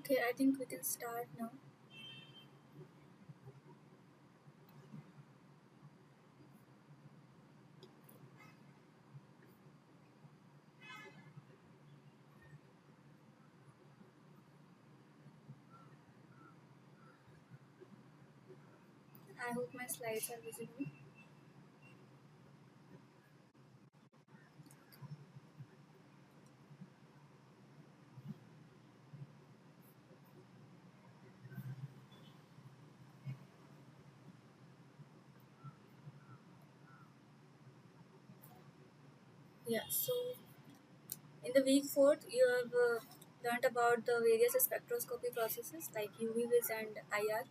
Okay, I think we can start now. I hope my slides are visible. Yeah, so in the week 4th, you have learnt about the various spectroscopy processes like UV vis and IR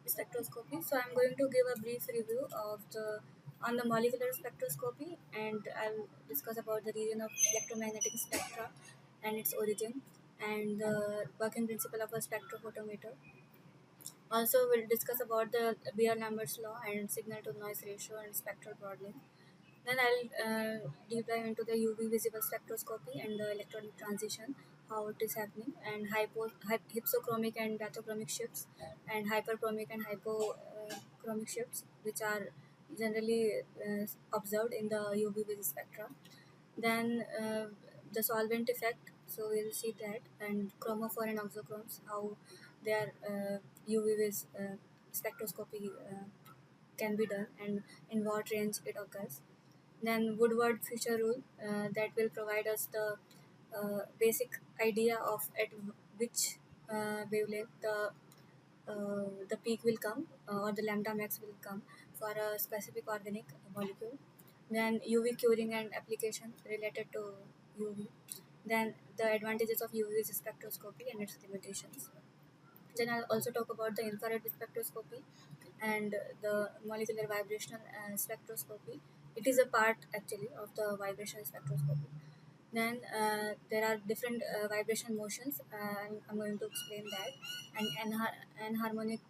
spectroscopy. So I'm going to give a brief review of the on the molecular spectroscopy, and I'll discuss about the region of electromagnetic spectra and its origin and the working principle of a spectrophotometer. Also, we'll discuss about the Beer-Lambert's law and signal-to-noise ratio and spectral broadening. Then I'll deep dive into the UV visible spectroscopy and the electronic transition, how it is happening, and hypsochromic and bathochromic shifts, and hyperchromic and hypochromic shifts, which are generally observed in the UV visible spectra. Then the solvent effect, so we'll see that, and chromophore and oxochromes, how their UV vis spectroscopy can be done and in what range it occurs. Then Woodward Fisher rule, that will provide us the basic idea of at which wavelength the peak will come, or the lambda max will come for a specific organic molecule. Then UV curing and application related to UV. Then the advantages of UV spectroscopy and its limitations. Then I'll also talk about the infrared spectroscopy and the molecular vibrational spectroscopy. It is a part actually of the vibrational spectroscopy. Then there are different vibration motions. I'm going to explain that. And enharmonic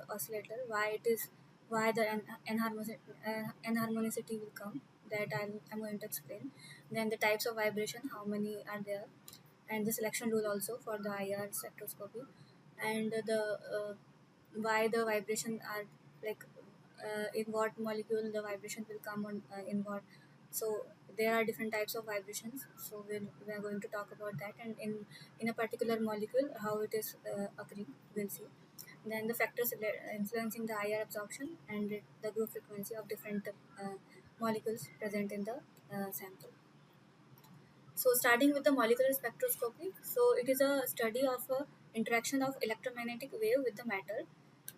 oscillator, why the enharmonicity will come. That I'm going to explain. Then the types of vibration, how many are there, and the selection rule also for the IR spectroscopy, and the why the vibration are like in what molecule the vibration will come on in what. So there are different types of vibrations, so we are going to talk about that, and in a particular molecule how it is occurring, we'll see. Then the factors influencing the IR absorption and the group frequency of different molecules present in the sample. So starting with the molecular spectroscopy, so it is a study of interaction of electromagnetic wave with the matter.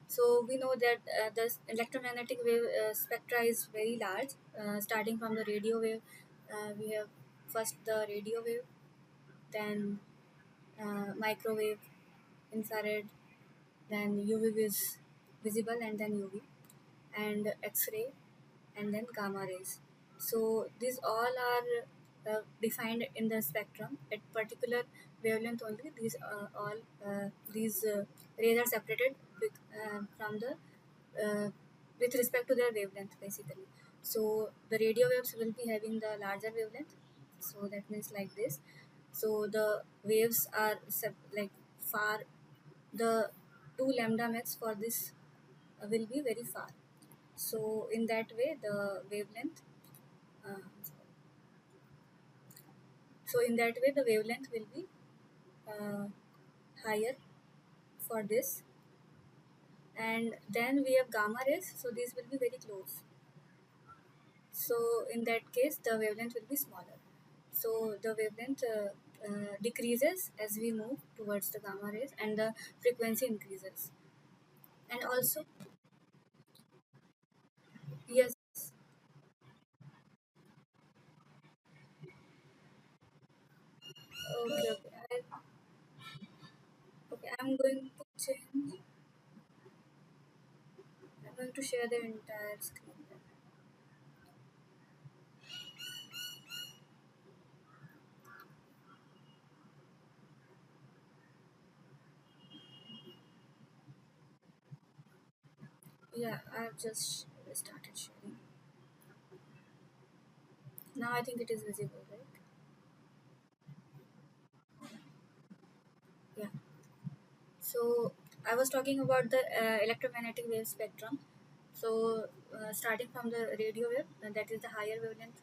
So we know that the electromagnetic wave spectra is very large. Starting from the radio wave, we have first the radio wave, then microwave, infrared, then UV visible, and then UV, and X-ray, and then gamma rays. So these all are defined in the spectrum at particular wavelength only. These rays are separated from the with respect to their wavelength basically. So the radio waves will be having the larger wavelength. So that means like this. So the waves are like far. The two lambda max for this will be very far. So in that way, the wavelength. Uh, so in that way, the wavelength will be uh, higher for this, and then we have gamma rays. So these will be very close. So in that case, the wavelength will be smaller. So the wavelength decreases as we move towards the gamma rays, and the frequency increases. And also, yes, okay, okay. Okay, I'm going to share the entire screen. Yeah, I've just started sharing. Now I think it is visible, right? Yeah. So I was talking about the electromagnetic wave spectrum. So starting from the radio wave, that is the higher wavelength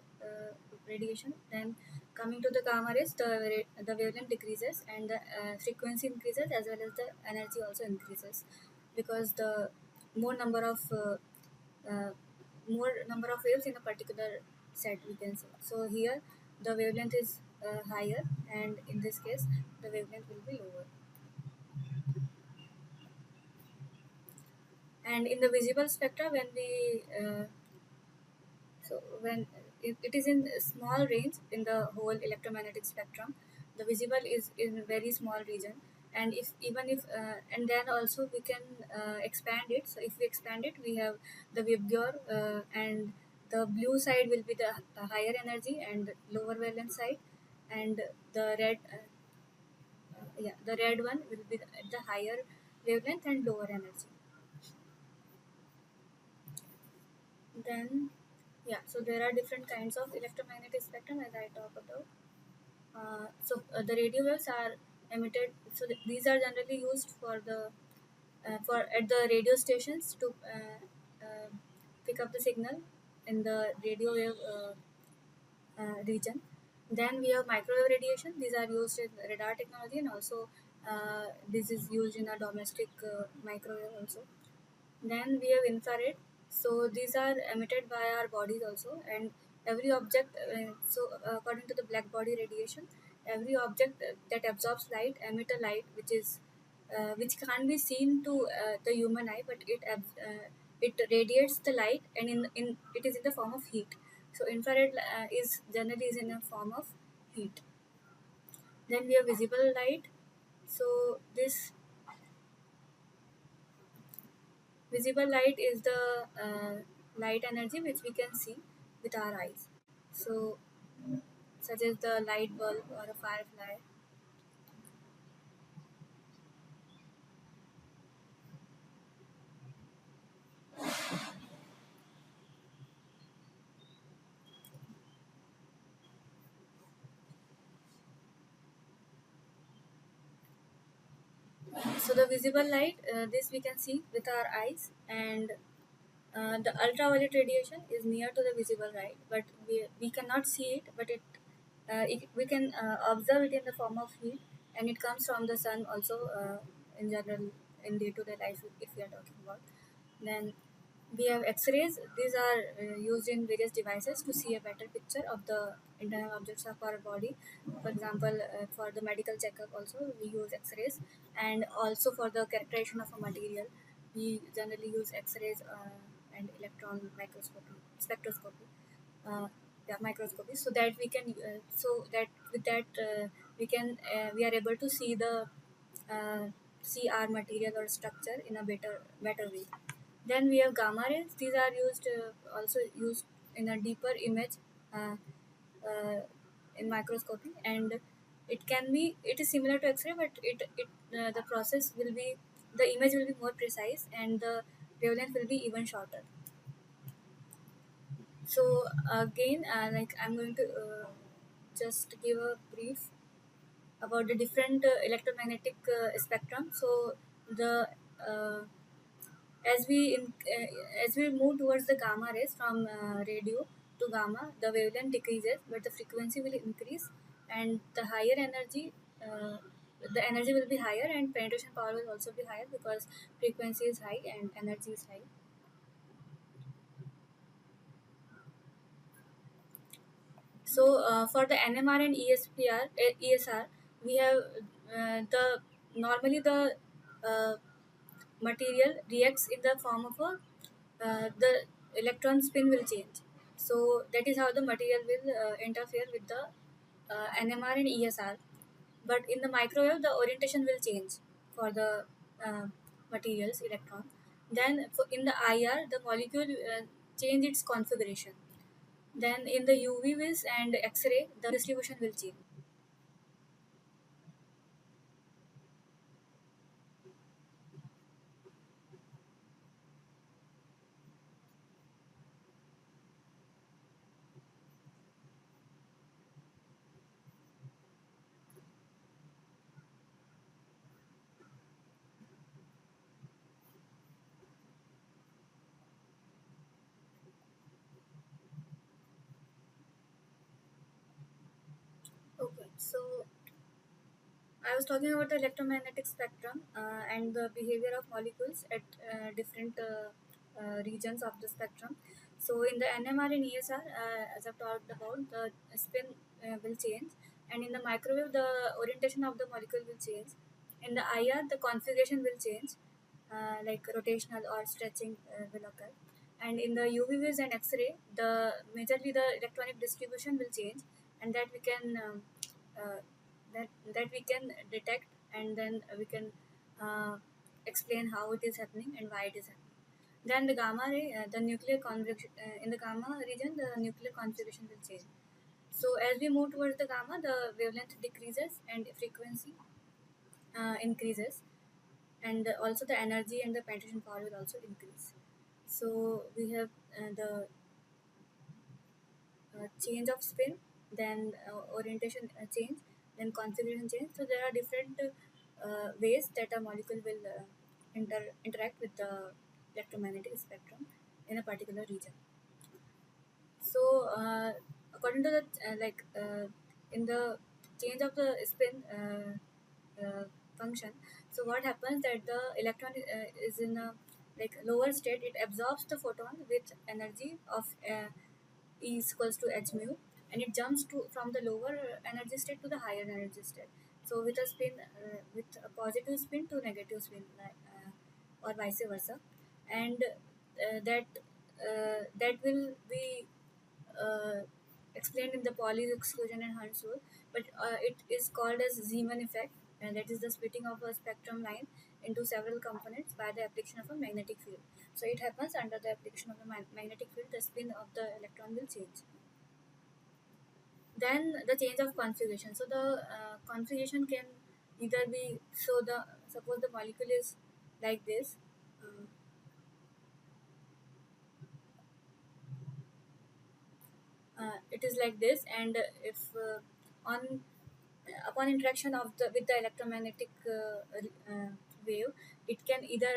radiation. Then coming to the gamma rays, the wavelength decreases and the frequency increases as well as the energy also increases, because the more number of uh, uh, more number of waves in a particular set we can say. So here the wavelength is higher, and in this case the wavelength will be lower. And in the visible spectra, when we so when it is in a small range in the whole electromagnetic spectrum, the visible is in a very small region. And if even if and then also we can expand it. So if we expand it, we have the Vibgyor, and the blue side will be the higher energy and lower valence side, and the red yeah, the red one will be the higher wavelength and lower energy. Then, yeah, so there are different kinds of electromagnetic spectrum as I talk about. The radio waves are emitted. So these are generally used for at the radio stations to pick up the signal in the radio wave region. Then we have microwave radiation. These are used in radar technology, and also this is used in a domestic microwave also. Then we have infrared. So these are emitted by our bodies also, and every object. According to the black body radiation, every object that absorbs light emit a light which can't be seen to the human eye, but it radiates the light, and in it is in the form of heat. So infrared is generally is in a form of heat. Then we have visible light. So this visible light is the light energy which we can see with our eyes. So, such as the light bulb or a firefly. So, the visible light, this we can see with our eyes, and the ultraviolet radiation is near to the visible light, but we cannot see it, but we can observe it in the form of heat, and it comes from the sun also in general in day to day life if we are talking about. Then we have X-rays. These are used in various devices to see a better picture of the internal objects of our body. For example, for the medical checkup also we use X-rays, and also for the characterization of a material, we generally use X-rays and electron microscopy, spectroscopy, yeah, microscopy, so that we can so that with that we are able to uh, see our material or structure in a better way. Then we have gamma rays. These are also used in a deeper image uh, uh, in microscopy, and it is similar to X-ray, but the process will be the image will be more precise, and the wavelength will be even shorter. So again, like I'm going to just give a brief about the different electromagnetic spectrum. So the uh, as we move towards the gamma rays from radio to gamma, the wavelength decreases, but the frequency will increase, and the energy will be higher, and penetration power will also be higher because frequency is high and energy is high. So for the NMR and ESR, we have the normally the uh, material reacts in the form of a the electron spin will change. So that is how the material will interfere with the NMR and ESR. But in the microwave, the orientation will change for the materials electron. Then in the IR, the molecule change its configuration. Then in the UV vis and X-ray, the distribution will change. So I was talking about the electromagnetic spectrum and the behavior of molecules at different regions of the spectrum. So in the NMR and ESR, as I've talked about, the spin will change, and in the microwave, the orientation of the molecule will change. In the IR, the configuration will change, like rotational or stretching will occur. And in the UV rays and X-ray, the majorly the electronic distribution will change, and that we can uh, that we can detect, and then we can uh, explain how it is happening and why it is happening. Then the gamma ray, the nuclear configuration in the gamma region, the nuclear configuration will change. So as we move towards the gamma, the wavelength decreases and frequency increases, and also the energy and the penetration power will also increase. So we have the change of spin, then orientation change, then configuration change. So there are different ways that a molecule will interact with the electromagnetic spectrum in a particular region. So according to the in the change of the spin function, so what happens that the electron is in a like lower state. It absorbs the photon with energy of E is equals to h mu, and it jumps to from the lower energy state to the higher energy state. So with a spin with a positive spin to negative spin, or vice versa, and that will be uh, explained in the Pauli exclusion and Hunt's rule, but it is called as Zeeman effect, and that is the splitting of a spectrum line into several components by the application of a magnetic field. So it happens under the application of the magnetic field, the spin of the electron will change. Then the change of configuration. So the configuration can either be, so the suppose the molecule is like this. Uh, it is like this, and if on upon interaction of the with the electromagnetic wave, it can either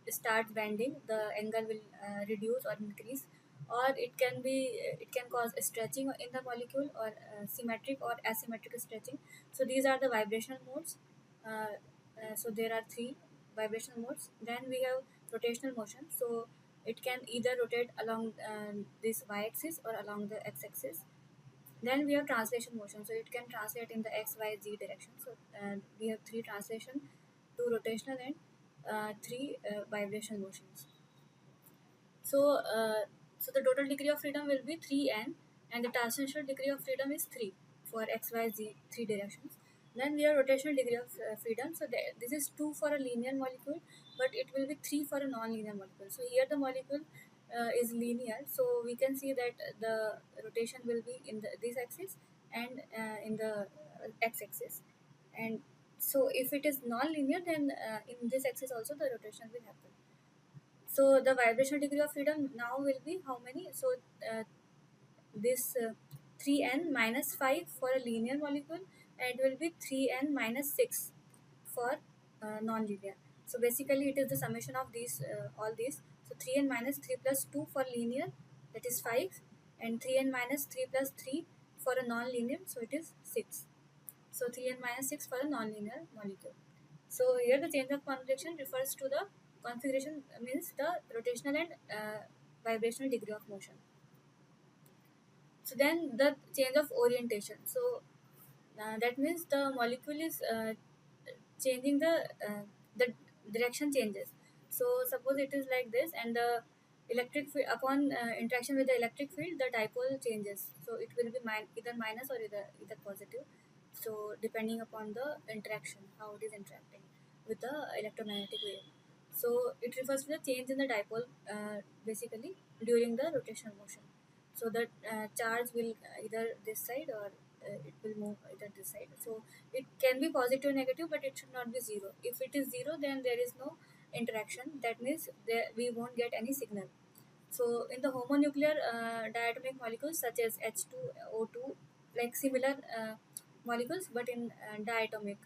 start bending, the angle will reduce or increase, or it can cause a stretching in the molecule, or symmetric or asymmetric stretching. So these are the vibrational modes. So there are three vibrational modes. Then we have rotational motion. So it can either rotate along this y-axis or along the x-axis. Then we have translation motion, so it can translate in the x, y, z direction. So we have three translation, two rotational, and three vibration motions. So so the total degree of freedom will be 3n, and the translational degree of freedom is 3 for x, y, z, three directions. Then we have rotational degree of freedom. So this is 2 for a linear molecule, but it will be 3 for a non-linear molecule. So here the molecule is linear, so we can see that the rotation will be in this axis and in the x-axis. And so if it is non-linear, then in this axis also the rotation will happen. So the vibrational degree of freedom now will be how many? So this 3n minus 5 for a linear molecule, and it will be 3n minus 6 for non-linear. So basically it is the summation of these all these. So 3n minus 3 plus 2 for linear, that is 5, and 3n minus 3 plus 3 for a non-linear, so it is 6. So 3n minus 6 for a non-linear molecule. So here the change of configuration refers to the configuration, means the rotational and vibrational degree of motion. So then the change of orientation. So that means the molecule is changing the direction changes. So suppose it is like this, and the electric field, upon interaction with the electric field, the dipole changes. So it will be either minus or either positive. So depending upon the interaction, how it is interacting with the electromagnetic wave. So it refers to the change in the dipole basically during the rotational motion. So the charge will either this side, or it will move either this side. So it can be positive or negative, but it should not be zero. If it is zero, then there is no interaction. That means we won't get any signal. So in the homonuclear diatomic molecules such as H2O2, like similar molecules but in diatomic,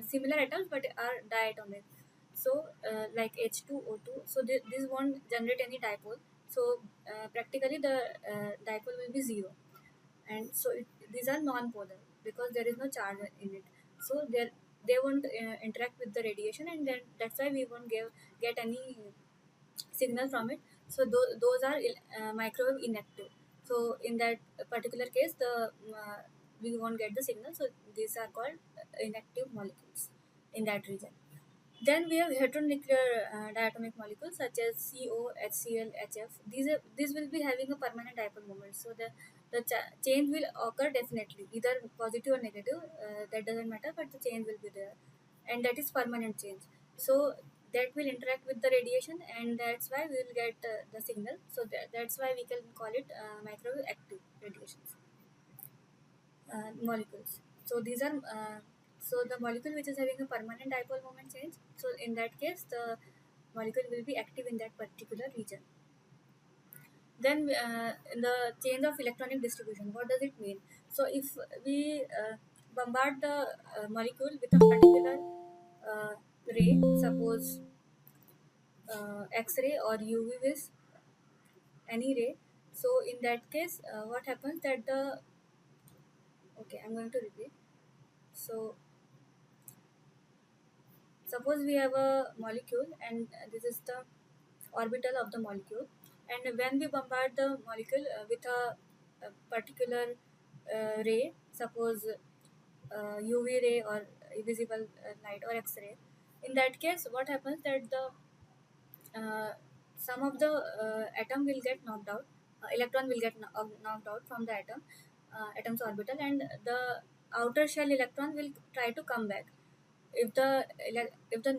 similar atoms but are diatomic. So like H2O2, so this won't generate any dipole. So practically the dipole will be zero. and so these are non-polar because there is no charge in it. So they won't interact with the radiation, and then that's why we won't get any signal from it. So those are microwave inactive. So in that particular case, the we won't get the signal. So these are called inactive molecules in that region. Then we have heteronuclear diatomic molecules such as CO, HCl, HF. These will be having a permanent dipole moment. So the change will occur definitely, either positive or negative. That doesn't matter, but the change will be there, and that is permanent change. So that will interact with the radiation, and that's why we will get the signal. So that's why we can call it microwave active radiations molecules. So these are so the molecule which is having a permanent dipole moment change. So in that case, the molecule will be active in that particular region. Then in the change of electronic distribution, what does it mean? So if we bombard the molecule with a particular ray, suppose X-ray or UV rays, any ray. So in that case, what happens that the okay, I'm going to repeat. So suppose we have a molecule, and this is the orbital of the molecule, and when we bombard the molecule with a particular ray, suppose UV ray or visible light or X-ray, in that case what happens that the some of the atom will get knocked out, electron will get knocked out from the atom's orbital, and the outer shell electron will try to come back. If the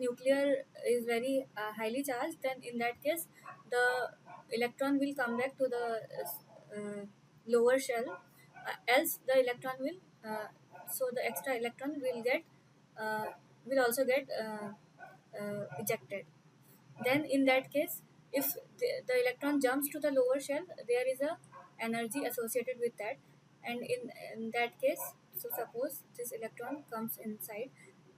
nuclear is very highly charged, then in that case the electron will come back to the lower shell, else the electron will so the extra electron uh, will also get ejected. Then in that case, if the electron jumps to the lower shell, there is a energy associated with that, and in that case, so suppose this electron comes inside.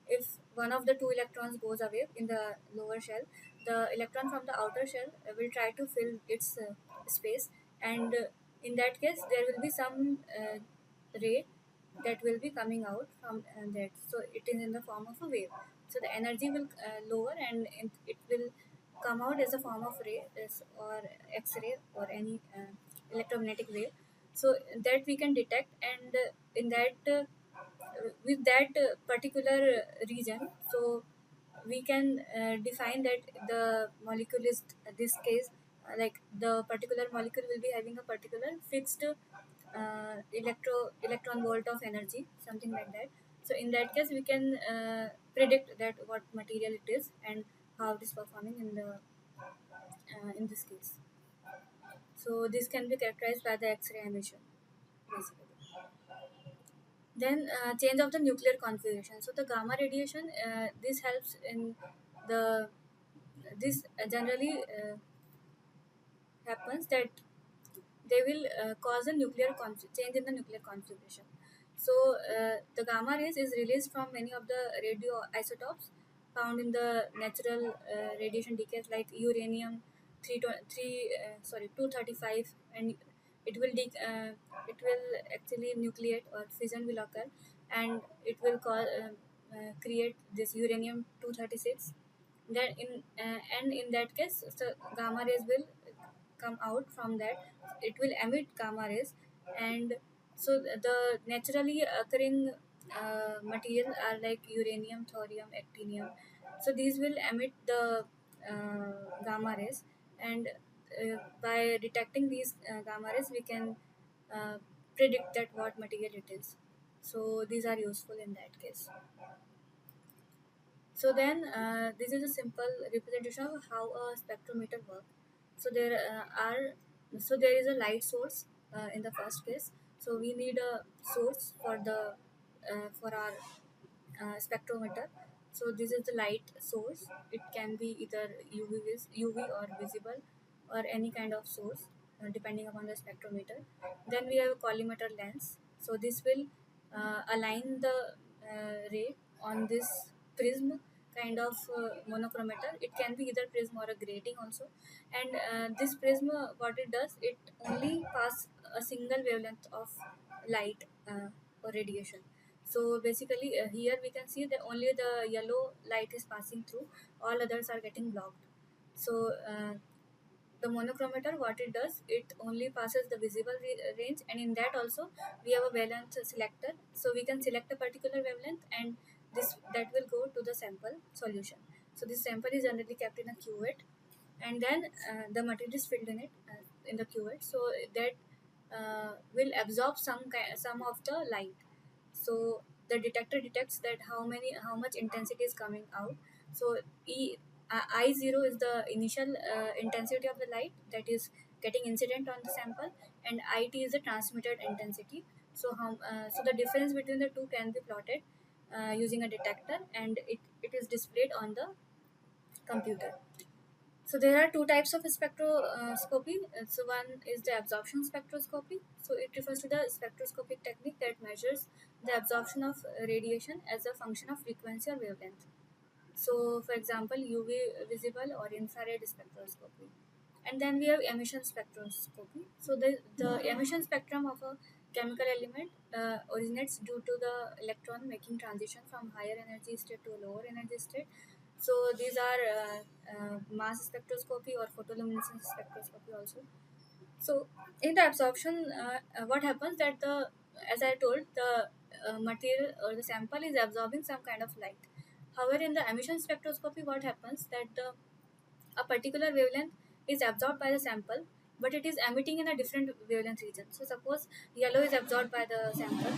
If one of the two electrons goes away in the lower shell, the electron from the outer shell will try to fill its space, and in that case there will be some ray that will be coming out from that. So it is in the form of a wave. So the energy will lower, and it will come out as a form of ray or X-ray or any electromagnetic wave. So that we can detect, and in that with that particular region, so we can define that the molecule is this case, like the particular molecule will be having a particular fixed electron volt of energy, something like that. So in that case we can predict that what material it is and how it is performing in this case. So this can be characterized by the X-ray emission basically. Then change of the nuclear configuration. So the gamma radiation, this helps in the this generally happens that they will cause a change in the nuclear configuration. So the gamma rays is released from many of the radioisotopes found in the natural radiation decays like uranium 235, and it will it will actually nucleate or fission will occur, and it will create this uranium 236. Then and in that case, so gamma rays will come out from that. It will emit gamma rays, and so the naturally occurring material are like uranium, thorium, actinium. So these will emit the gamma rays, and by detecting these gamma rays we can uh, predict that what material it is. So these are useful in that case. So then this is a simple representation of how a spectrometer works. So there is a light source in the first case. So we need a source for our spectrometer. So this is the light source. It can be either UV or visible, or any kind of source depending upon the spectrometer. Then we have a collimator lens. So this will align the ray on this prism kind of monochromator. It can be either prism or a grating also. And this prism, what it does, it only pass a single wavelength of light or radiation. So basically here we can see that only the yellow light is passing through, all others are getting blocked. So the monochromator, what it does, it only passes the visible range, and in that also we have a wavelength selector, so we can select a particular wavelength, and this that will go to the sample solution. So this sample is generally kept in a cuvette, and then the material is filled in it in the cuvette, so that will absorb some of the light. So the detector detects that how much intensity is coming out. So I0 is the initial intensity of the light that is getting incident on the sample, and IT is the transmitted intensity. So so the difference between the two can be plotted using a detector, and it is displayed on the computer. So there are two types of spectroscopy. So one is the absorption spectroscopy. So it refers to the spectroscopic technique that measures the absorption of radiation as a function of frequency or wavelength. So for example, UV visible or infrared spectroscopy. And then we have emission spectroscopy. So the emission spectrum of a chemical element originates due to the electron making transition from higher energy state to a lower energy state. So these are mass spectroscopy or photoluminescence spectroscopy also. So in the absorption, what happens that the, as I told, the material or the sample is absorbing some kind of light. However, in the emission spectroscopy, what happens that a particular wavelength is absorbed by the sample, but it is emitting in a different wavelength region. So suppose yellow is absorbed by the sample,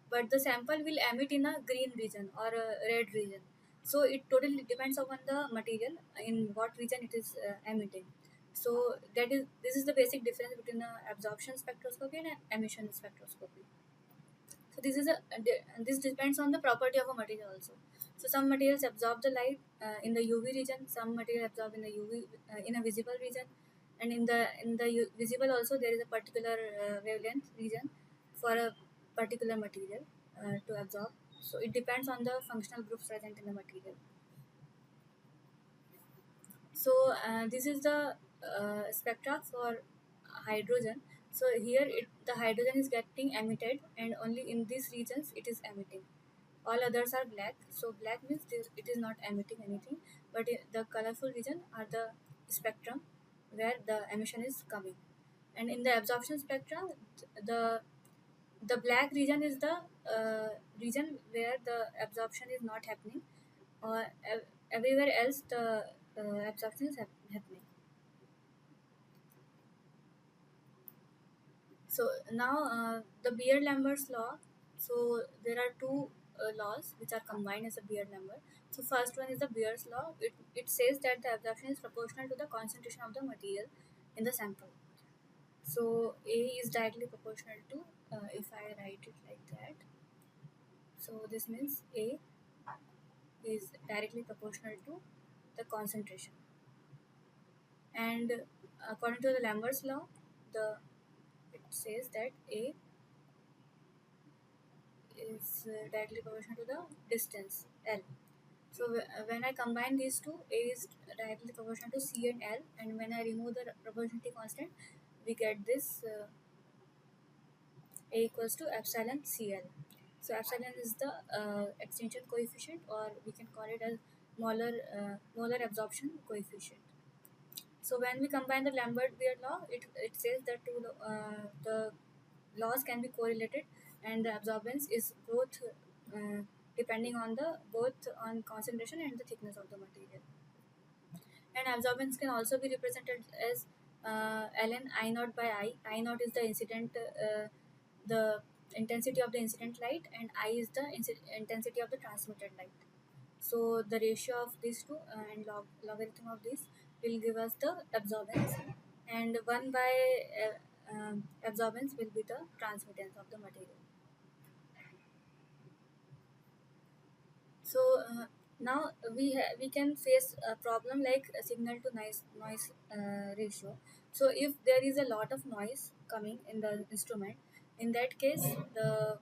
but the sample will emit in a green region or a red region. So it totally depends upon the material in what region it is emitting. So this is the basic difference between the absorption spectroscopy and emission spectroscopy. So this depends on the property of a material also. So some materials absorb the light in the UV region, some material absorb in the UV in a visible region, and in the visible also there is a particular wavelength region for a particular material to absorb. So it depends on the functional groups present in the material. So this is the spectra for hydrogen. So here the hydrogen is getting emitted, and only in these regions it is emitting. All others are black. So black means it is not emitting anything, but the colorful region are the spectrum where the emission is coming. And in the absorption spectra, the the black region is the region where the absorption is not happening, or everywhere else the absorption is happening. So now the Beer-Lambert's law. So there are two laws which are combined as a Beer-Lambert. So first one is the Beer's law. It says that the absorption is proportional to the concentration of the material in the sample. So A is directly proportional to, if I write it like that. So this means A is directly proportional to the concentration. And according to the Lambert's law, the it says that A is directly proportional to the distance L. So when I combine these two, A is directly proportional to C and L, and when I remove the proportionality constant, we get this A equals to epsilon CL. So epsilon is the extinction coefficient, or we can call it as molar absorption coefficient. So when we combine the Lambert-Beer law, it says that the laws can be correlated, and the absorbance is both depending on the both on concentration and the thickness of the material. And absorbance can also be represented as ln I naught by I. I naught is the incident, the intensity of the incident light, and I is the intensity of the transmitted light. So the ratio of these two and logarithm of this will give us the absorbance, and 1 by absorbance will be the transmittance of the material. So now we can face a problem like a signal to noise ratio. So if there is a lot of noise coming in the instrument, in that case uh,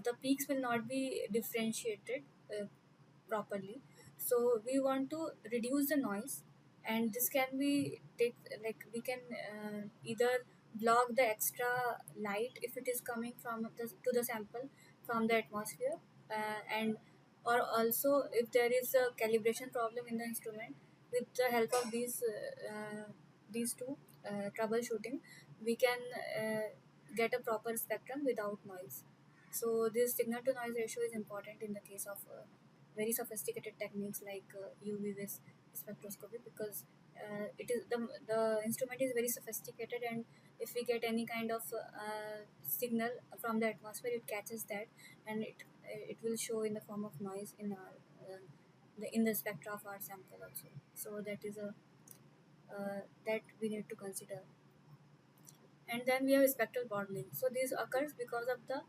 the peaks will not be differentiated properly. So we want to reduce the noise, and this can be take like we can either block the extra light if it is coming from to the sample from the atmosphere, and or also if there is a calibration problem in the instrument, with the help of these two troubleshooting, we can get a proper spectrum without noise. So this signal to noise ratio is important in the case of very sophisticated techniques like UV vis spectroscopy, because it is the instrument is very sophisticated, and if we get any kind of signal from the atmosphere, it catches that, and it will show in the form of noise in our in the spectra of our sample also. So that is a that we need to consider. And then we have spectral broadening. So this occurs because of the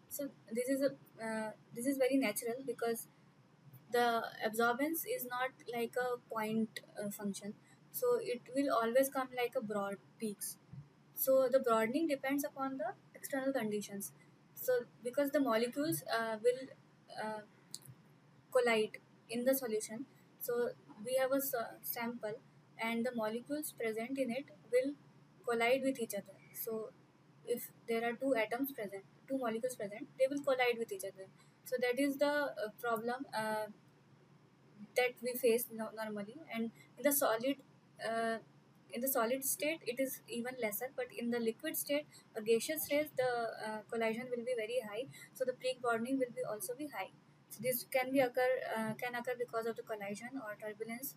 so this is very natural, because the absorbance is not like a point function, so it will always come like a broad peaks. So the broadening depends upon the external conditions. So because the molecules will uh, collide in the solution, so we have a sample, and the molecules present in it will collide with each other. So if there are two atoms present, two molecules present, they will collide with each other. So that is the problem that we face normally. And in the solid uh, in the solid state it is even lesser, but in the liquid state or gaseous state, the collision will be very high, so the peak bonding will be also be high. So this can occur because of the collision or turbulence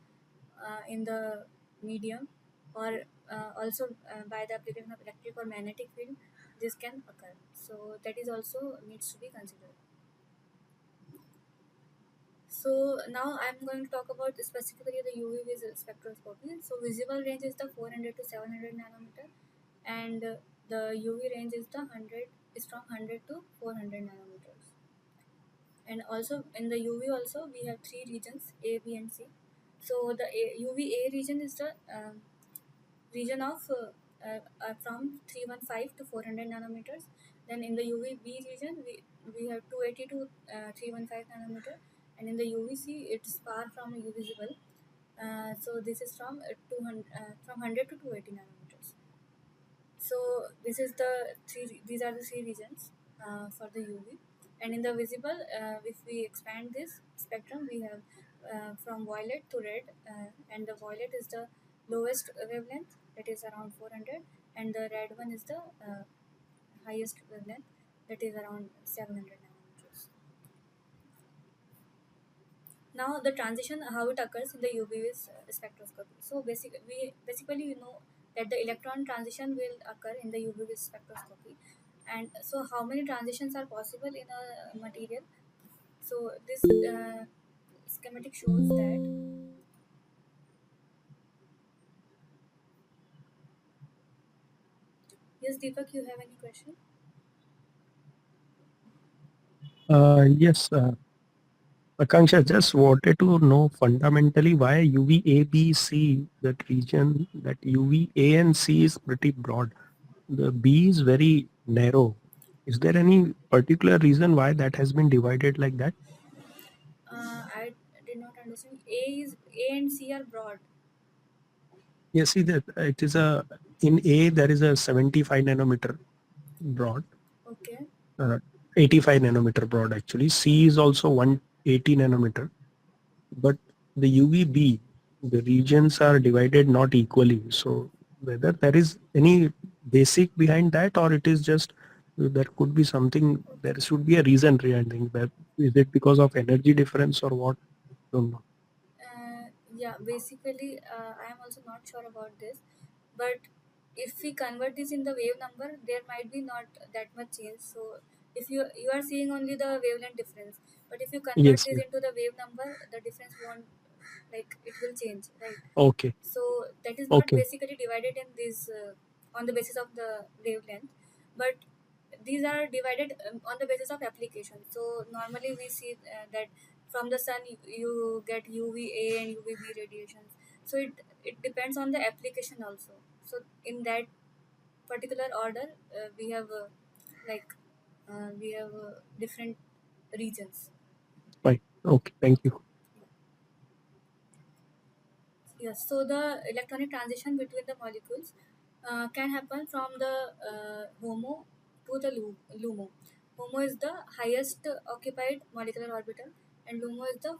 in the medium, or also by the application of electric or magnetic field, this can occur. So that is also needs to be considered. So now I'm going to talk about specifically the UV vis spectroscopy. So visible range is the 400 to 700 nanometer, and the UV range is the 100 is from 100 to 400 nanometers. And also in the UV also we have three regions, A, B, and C. So the UVA region is the region of from 315 to 400 nanometers. Then in the UVB region, we have 280 to 315 nanometer, and in the UVC it's far from visible. So this is from 200 from 100 to 280 nanometers. So this is the these are the three regions for the UV. And in the visible, if we expand this spectrum, we have from violet to red, and the violet is the lowest wavelength, that is around 400, and the red one is the highest wavelength, that is around 700 nanometers. Now the transition, how it occurs in the UV spectroscopy. So basically you know that the electron transition will occur in the UV spectroscopy. And so how many transitions are possible in a material? So this schematic shows that. Yes, Deepak, you have any question? Yes, Akanksha, just wanted to know fundamentally why UVA-B-C, that region, that UVA and C is pretty broad. The B is very narrow. Is there any particular reason why that has been divided like that? I did not understand. A and C are broad. Yes, see that it is in A there is a 75 nanometer broad, Okay. uh, 85 nanometer broad actually. C is also 180 nanometer, but the UVB, the regions are divided not equally. So whether there is any basic behind that, or it is just there could be something, there should be a reason regarding that. Is it because of energy difference or what? Don't know. Yeah, basically, I am also not sure about this, but if we convert this in the wave number, there might be not that much change. So if you are seeing only the wavelength difference, but if you convert Yes, this yes. into the wave number, the difference won't, like, it will change, right? Okay, So that is not okay, basically divided in this on the basis of the wavelength, but these are divided on the basis of application. So normally we see that from the sun you get UVA and UVB radiations. So it depends on the application also. So in that particular order, we have like we have different regions. fine. Okay, thank you. Yes. So the electronic transition between the molecules. can happen from the HOMO to the LUMO. HOMO is the highest occupied molecular orbital, and LUMO is the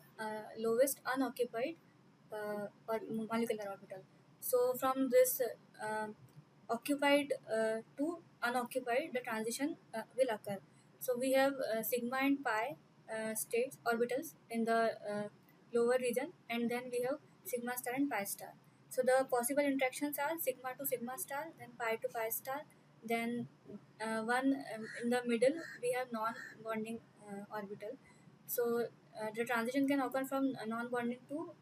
lowest unoccupied molecular orbital. So from this occupied to unoccupied, the transition will occur. So we have sigma and pi states orbitals in the lower region, and then we have sigma star and pi star. So the possible interactions are sigma to sigma star, then pi to pi star, then one in the middle we have non-bonding orbital. So the transition can occur from non-bonding to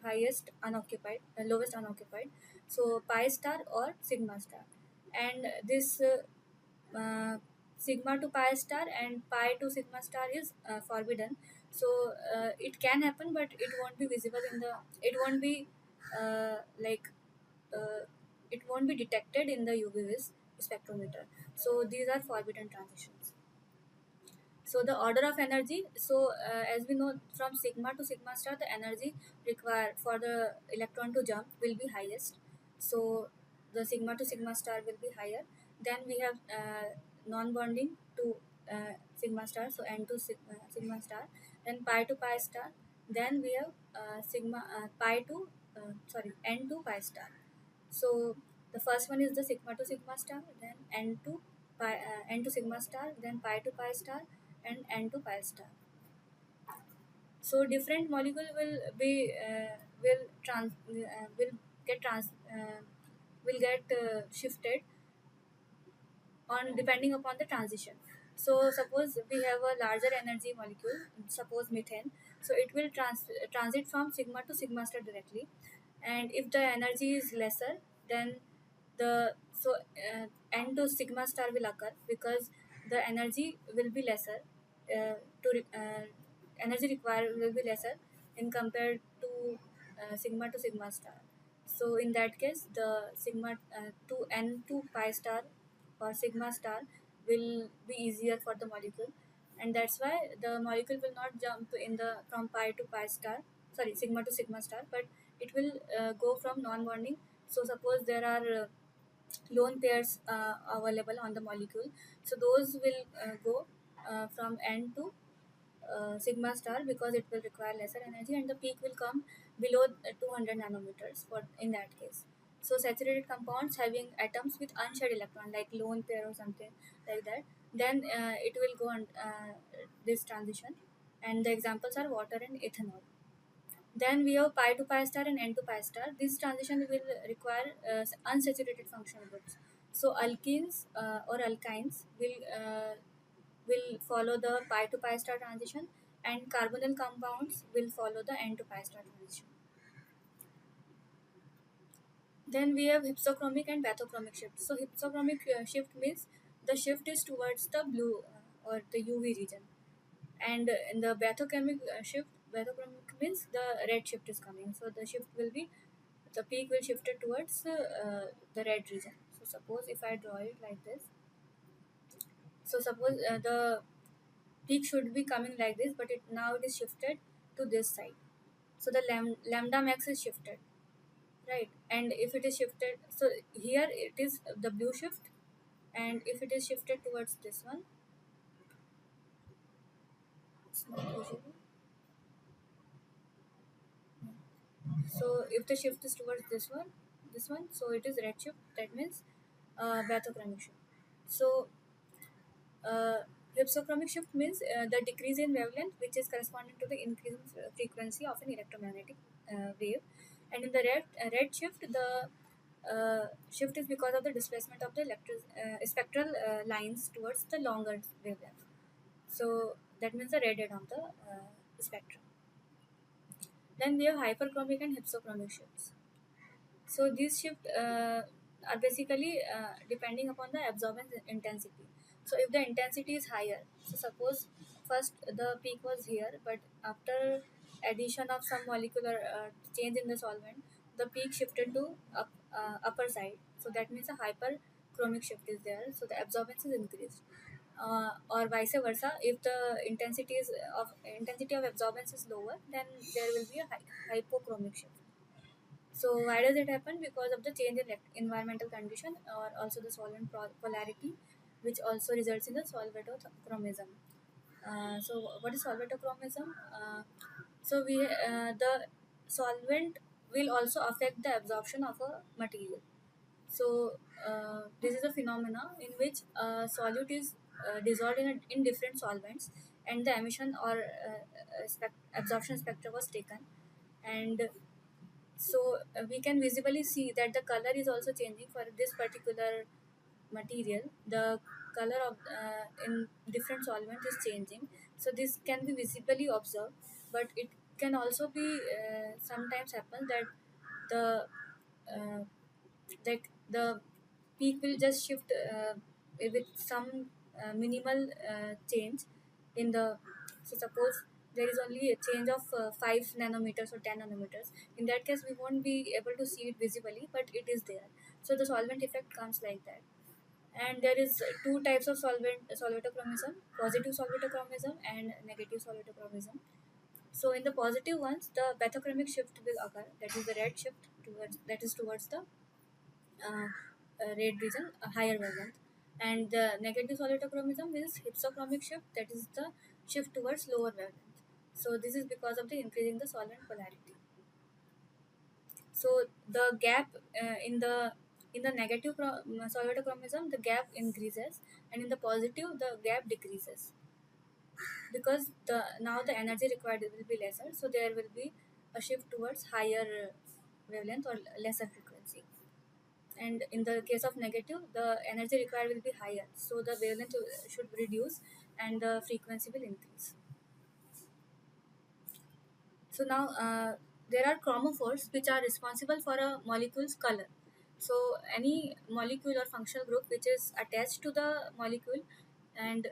highest unoccupied, lowest unoccupied. So pi star or sigma star, and this sigma to pi star and pi to sigma star is forbidden. So it can happen, but it won't be visible in the. It won't be like uh, it won't be detected in the UV vis spectrometer. So these are forbidden transitions. So the order of energy. So as we know, from sigma to sigma star, the energy required for the electron to jump will be highest. So the sigma to sigma star will be higher. Then we have non-bonding to sigma star, so n to sigma star. Then pi to pi star. Then we have pi to n to pi star. So the first one is the sigma to sigma star, then n to sigma star, then pi to pi star, and n to pi star. So different molecule will get trans will get shifted on depending upon the transition. So suppose we have a larger energy molecule, suppose methane. So it will transit from sigma to sigma star directly, and if the energy is lesser, then the n to sigma star will occur, because the energy will be lesser. Energy required will be lesser in compared to sigma to sigma star. So in that case, the sigma to n to pi star or sigma star will be easier for the molecule, and that's why the molecule will not jump in the from pi to pi star, sorry, sigma to sigma star, but it will go from non-bonding. So suppose there are lone pairs available on the molecule, so those will go from n to sigma star, because it will require lesser energy, and the peak will come below 200 nanometers for in that case. So saturated compounds having atoms with unshared electron, like lone pair or something like that, then it will go on this transition, and the examples are water and ethanol. Then we have pi to pi star and n to pi star. This transition will require unsaturated functional groups. So alkenes or alkynes will follow the pi to pi star transition, and carbonyl compounds will follow the n to pi star transition. Then we have hypsochromic and bathochromic shift. So hypsochromic shift means the shift is towards the blue or the UV region, and in the bathochromic means the red shift is coming. So the peak will shifted towards the red region. So suppose if I draw it like this, so suppose the peak should be coming like this, but now it is shifted to this side. So the lambda max is shifted, right? And if it is shifted, so here it is the blue shift, and if it is shifted towards this one, it's not visible. So if the shift is towards this one, so it is red shift. That means bathochromic shift. So uh, hypsochromic shift means the decrease in wavelength, which is corresponding to the increase in frequency of an electromagnetic wave. And in the red shift, the shift is because of the displacement of the spectral lines towards the longer wavelength. So that means the red end of the spectrum. Then we have hyperchromic and hypsochromic shifts. So these shifts are basically depending upon the absorbance intensity. So if the intensity is higher, so suppose first the peak was here, but after addition of some molecular change in the solvent, the peak shifted to upper side. So that means a hyperchromic shift is there. So the absorbance is increased. Or vice versa, if the intensity of absorbance is lower, then there will be a hypochromic shift. So why does it happen? Because of the change in environmental condition or also the solvent polarity, which also results in the solvatochromism. So what is solvatochromism? So the solvent will also affect the absorption of a material. So this is a phenomena in which solute is dissolved in different solvents, and the emission or absorption spectra was taken, and so we can visibly see that the color is also changing for this particular material. The color of in different solvents is changing. So this can be visibly observed, but it can also be sometimes happen that the uh, the peak will just shift with some minimal change in the. So suppose there is only a change of 5 nanometers or 10 nanometers. In that case, we won't be able to see it visibly, but it is there. So the solvent effect comes like that. And there is two types of solvatochromism: positive solvatochromism and negative solvatochromism. So in the positive ones, the bathochromic shift will occur, that is the red shift towards the uh, red region, a higher wavelength. And the negative solitochromism is hypsochromic shift, that is the shift towards lower wavelength. So this is because of the increasing the solvent polarity. So the gap in the negative solitochromism, the gap increases, and in the positive, the gap decreases, because now the energy required will be lesser. So there will be a shift towards higher wavelength or lesser frequency. And in the case of negative, the energy required will be higher, so the wavelength should reduce and the frequency will increase. So now there are chromophores which are responsible for a molecule's color. So any molecule or functional group which is attached to the molecule, and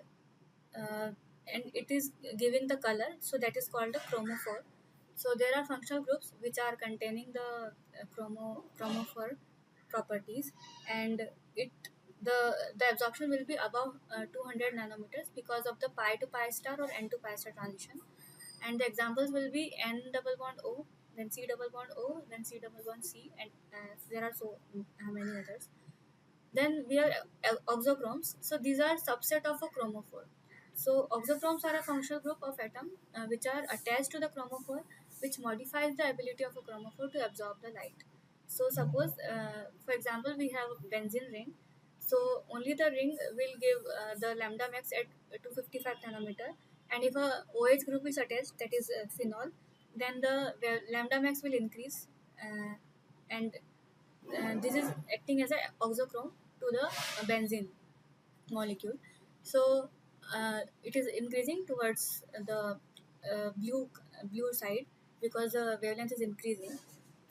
uh, and it is giving the color, so that is called a chromophore. So there are functional groups which are containing the chromophore properties, and it the absorption will be above 200 nanometers because of the pi to pi star or n to pi star transition. And the examples will be n double bond O, then C double bond O, then C double bond C, and there are so many others. Then we have oxochromes. So these are subset of a chromophore. So oxochromes are a functional group of atom which are attached to the chromophore, which modifies the ability of a chromophore to absorb the light. So suppose, for example, we have benzene ring. So only the ring will give the lambda max at 255 nanometer, and if a OH group is attached, that is phenol, then the lambda max will increase, and this is acting as an oxochrome to the benzene molecule. So it is increasing towards the blue side because the wavelength is increasing.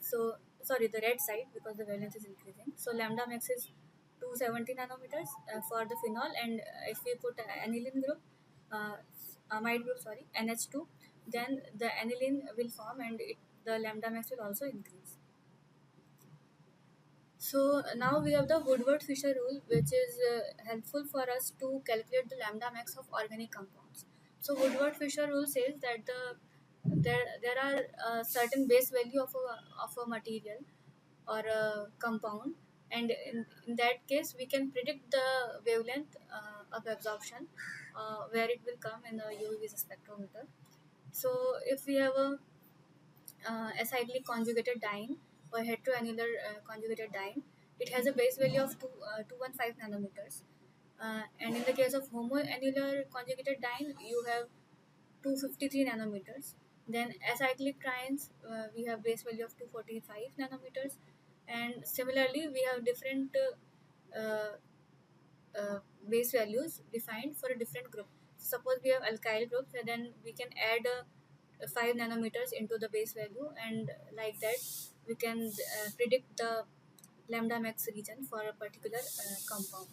So sorry, the red side, because the wavelength is increasing. So lambda max is 270 nanometers for the phenol, and if we put aniline group, uh, amide group, sorry, NH2, then the aniline will form, and the lambda max will also increase. So now we have the Woodward-Fisher rule, which is helpful for us to calculate the lambda max of organic compounds. So Woodward-Fisher rule says that there are certain base value of a material or a compound, and in that case we can predict the wavelength of absorption where it will come in the UV spectrometer. So if we have a acyclic conjugated diene or heteroannular conjugated diene, it has a base value of 215 nanometers. And in the case of homoannular conjugated diene, you have 253 nanometers. Then acyclic trienes, we have base value of 245 nanometers. And similarly, we have different uh, base values defined for a different group. Suppose we have alkyl groups, and then we can add 5 nanometers into the base value, and like that we can predict the lambda max region for a particular compound.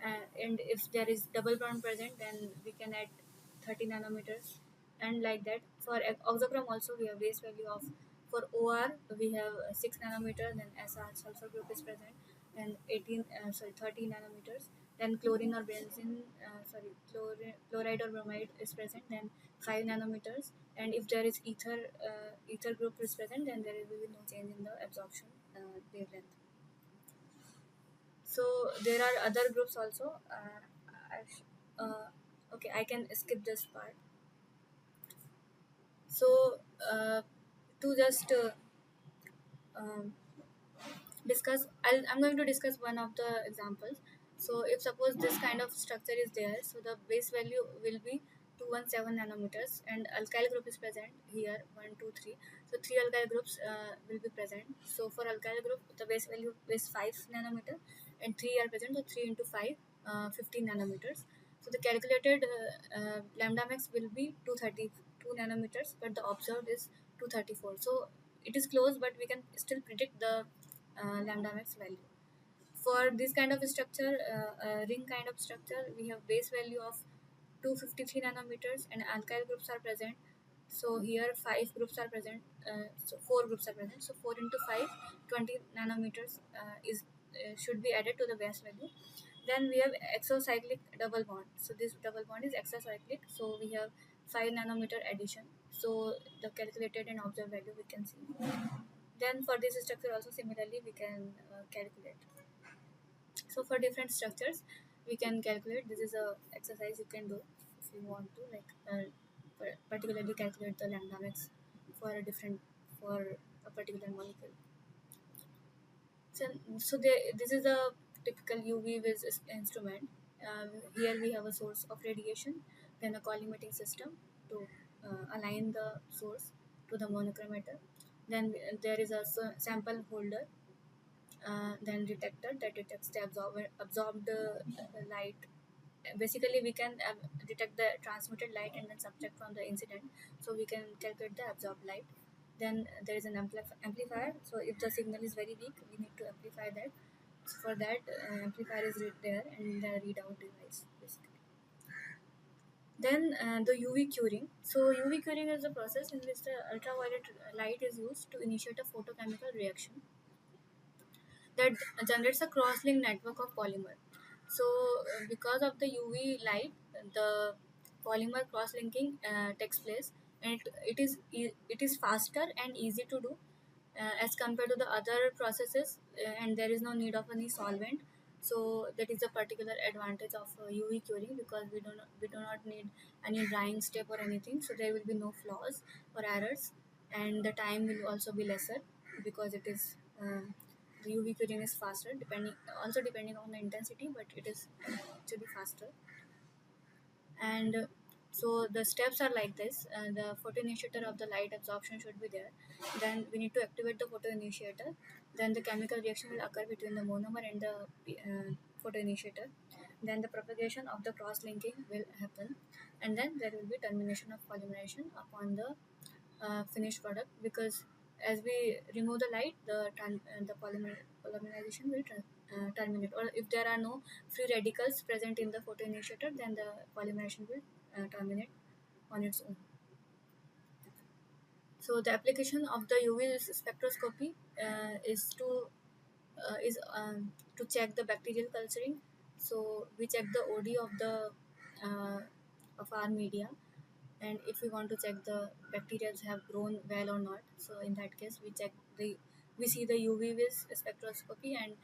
And if there is double bond present, then we can add 30 nanometers, and like that. For oxochrome also, we have base value of, for OR we have 6 nanometers, then SR sulfur group is present, then 30 nanometers. Then chlorine or benzene, chloride or bromide is present, then 5 nanometers, and if there is ether group is present, then there will be no change in the absorption wavelength. So there are other groups also. Okay, I can skip this part. So to just um, discuss, I'm going to discuss one of the examples. So if suppose this kind of structure is there, so the base value will be 217 nanometers, and alkyl group is present here, 1 2 3. So three alkyl groups will be present. So for alkyl group the base value is 5 nanometer, and 3 are present, so 3 into 5, 15 nanometers. So the calculated lambda max will be 232 nanometers, but the observed is 234. So it is close, but we can still predict the lambda max value. For this kind of structure, ring kind of structure, we have base value of 253 nanometers, and alkyl groups are present. So here 5 groups are present, so 4 groups are present. So 4 into 5, 20 nanometers is should be added to the base value. Then we have exocyclic double bond. So this double bond is exocyclic. So we have 5 nanometer addition. So the calculated and observed value we can see. Then for this structure also similarly we can calculate. So for different structures we can calculate. This is a exercise you can do if you want to, like particularly calculate the lambda max for a different, for a particular molecule. So this is a typical UV vis instrument. Here we have a source of radiation, then a collimating system to align the source to the monochromator. Then there is a sample holder, then detector that detects the absorbed light. Basically we can detect the transmitted light and then subtract from the incident, so we can calculate the absorbed light. Then there is an amplifier. So if the signal is very weak, we need to amplify that. So for that, amplifier is there, and the readout device basically. Then the UV curing. So UV curing is a process in which the ultraviolet light is used to initiate a photochemical reaction that generates a cross-link network of polymer. So because of the UV light, the polymer cross-linking takes place, and it is faster and easy to do as compared to the other processes, and there is no need of any solvent. So that is a particular advantage of UV curing, because we do not need any drying step or anything. So there will be no flaws or errors, and the time will also be lesser, because it is the UV curing is faster, depending on the intensity, but it is actually faster. And so the steps are like this. The photoinitiator of the light absorption should be there. Then we need to activate the photoinitiator. Then the chemical reaction will occur between the monomer and the photoinitiator. Then the propagation of the cross-linking will happen, and then there will be termination of polymerization upon the finished product, because as we remove the light, the polymerization will terminate. Or if there are no free radicals present in the photoinitiator, then the polymerization will terminate on its own. So the application of the UV spectroscopy is to check the bacterial culturing. So we check the OD of our media, and if we want to check the bacteria have grown well or not, so in that case we see the UV vis spectroscopy, and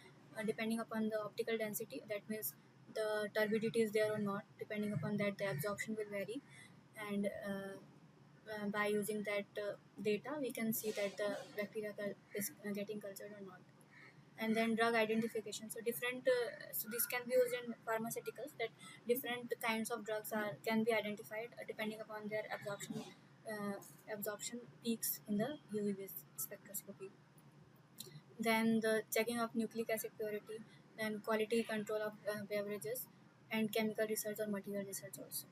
depending upon the optical density, that means the turbidity is there or not, depending upon that the absorption will vary. And by using that data, we can see that the bacteria is getting cultured or not. And then drug identification. So so this can be used in pharmaceuticals, that different kinds of drugs can be identified depending upon their absorption peaks in the UV spectroscopy. Then the checking of nucleic acid purity, then quality control of beverages, and chemical research or material research also.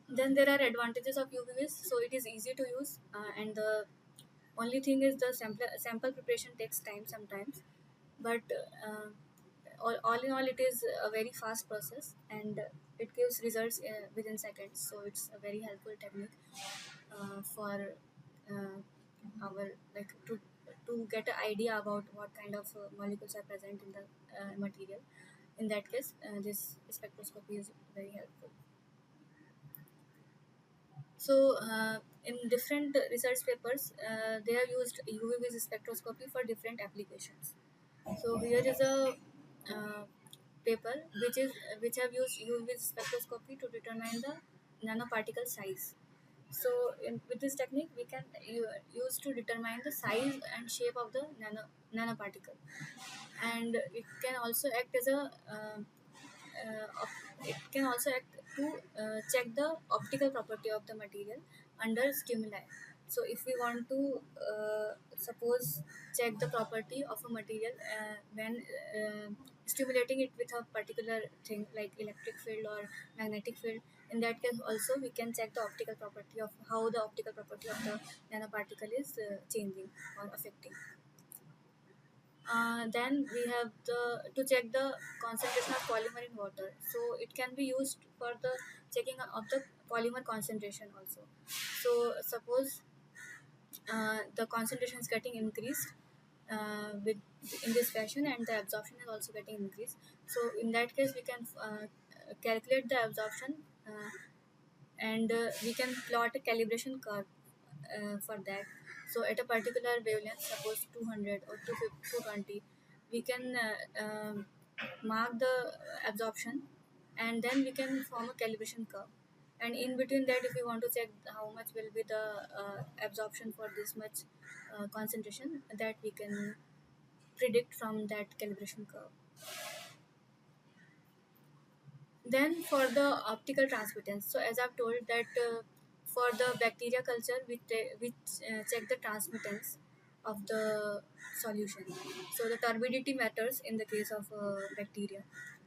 Then there are advantages of UVs. So it is easy to use, and the only thing is the sample preparation takes time sometimes, but all in all, it is a very fast process, and it gives results within seconds. So it's a very helpful technique for our, like, to get an idea about what kind of molecules are present in the material. In that case, this spectroscopy is very helpful. So in different research papers, they have used UV vis spectroscopy for different applications. So here is a uh, paper which have used UV vis spectroscopy to determine the nanoparticle size. So with this technique, we can use to determine the size and shape of the nanoparticle, and it can also act as a it can also act to check the optical property of the material under stimuli. So if we want to suppose check the property of a material when stimulating it with a particular thing like electric field or magnetic field, in that case also we can check the optical property of how the optical property of the nanoparticle is changing or affecting. Then we have the to check the concentration of polymer in water. So it can be used for the checking of the polymer concentration also. So suppose the concentration is getting increased with in this fashion, and the absorption is also getting increased. So in that case, we can calculate the absorption, and we can plot a calibration curve for that. So at a particular wavelength, suppose 200 or 220, we can mark the absorption, and then we can form a calibration curve. And in between that, if we want to check how much will be the absorption for this much concentration, that we can predict from that calibration curve. Then for the optical transmittance, so as I've told that for the bacteria culture, we check the transmittance of the solution. So the turbidity matters in the case of bacteria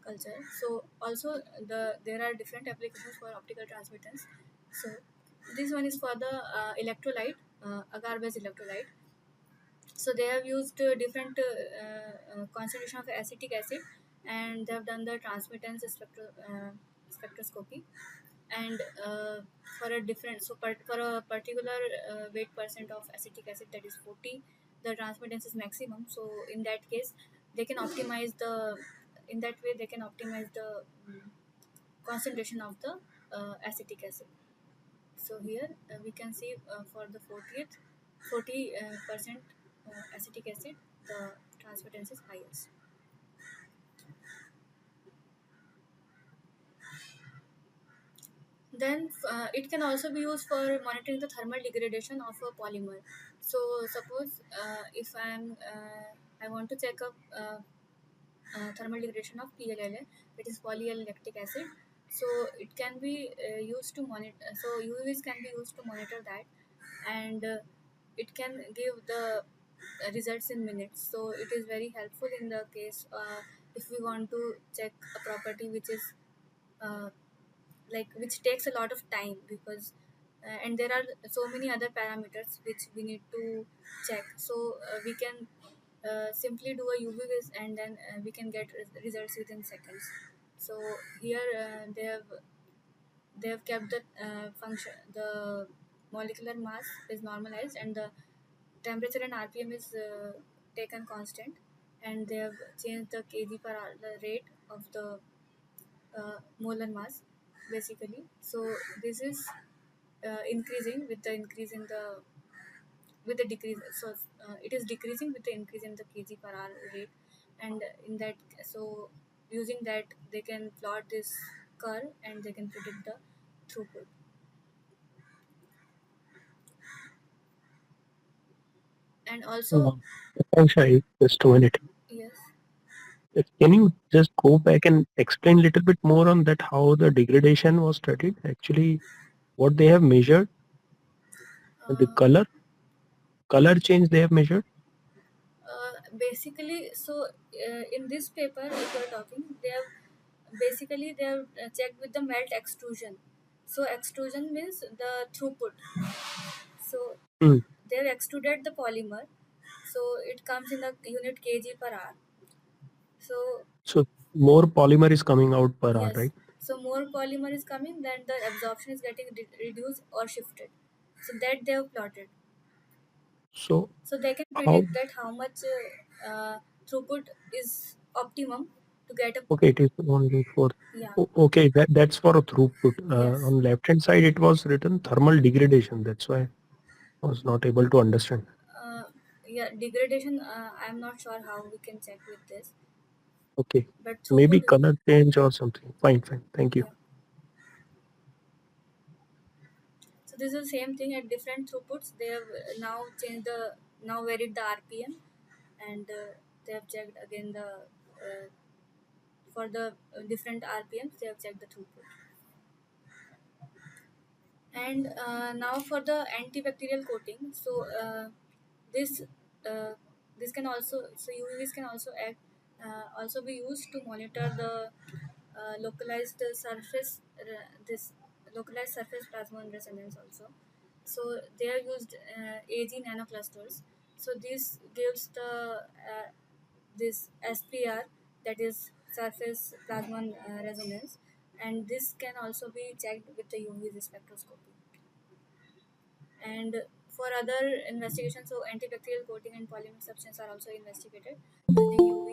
culture. So also there are different applications for optical transmittance. So this one is for the electrolyte, agar-based electrolyte. So they have used different concentration of acetic acid, and they have done the transmittance spectroscopy. And for a different, so for a particular weight percent of acetic acid, that is 40, the transmittance is maximum. So in that case, they can optimize the in that way they can optimize the concentration of the acetic acid. So here we can see for the 40% acetic acid, the transmittance is highest. Then it can also be used for monitoring the thermal degradation of a polymer. So suppose if I want to check up thermal degradation of PLLA, it is polyl lactic acid. So it can be used to monitor. So UVs can be used to monitor that, and it can give the results in minutes. So it is very helpful in the case if we want to check a property which is uh, which takes a lot of time, because and there are so many other parameters which we need to check. So we can simply do a UV vis, and then we can get results within seconds. So here they have kept the function, the molecular mass is normalized, and the temperature and RPM is taken constant, and they have changed the kg per hour, the rate of the molar mass basically. So this is increasing with the increase in the with the decrease. So it is decreasing with the increase in the kg per hour rate, and in that, so using that they can plot this curve and they can predict the throughput. And also, Akanksha, just a minute. yes, Can you just go back and explain a little bit more on that, how the degradation was studied? Actually, what they have measured, the uh, color change they have measured. basically, so in this paper if you are talking, they have basically they have checked with the melt extrusion. So extrusion means the throughput. So Hmm. they have extruded the polymer, so it comes in the unit kg per hour. So So more polymer is coming out per hour, yes, right? so more polymer is coming, then the absorption is getting reduced or shifted. So that they have plotted. So So they can how? predict that how much throughput is optimum to get a Okay, it is only for. yeah Okay, that's for a throughput. yes On left hand side, it was written thermal degradation. That's why I was not able to understand. uh, yeah degradation. I'm not sure how we can check with this, Okay, but maybe throughput color change or something. Fine, fine. Thank you. yeah. So this is the same thing at different throughputs. They have now changed the now varied the RPM, and they have checked again the for the different RPMs. They have checked the throughput. And now for the antibacterial coating. So this uh, this can also UVs can also act also be used to monitor the localized surface this localized surface plasmon resonance also. So they are used AG nanoclusters. So this gives the this SPR, that is surface plasmon resonance, and this can also be checked with the UV spectroscopy. And for other investigations, so antibacterial coating and polymer substance are also investigated using UV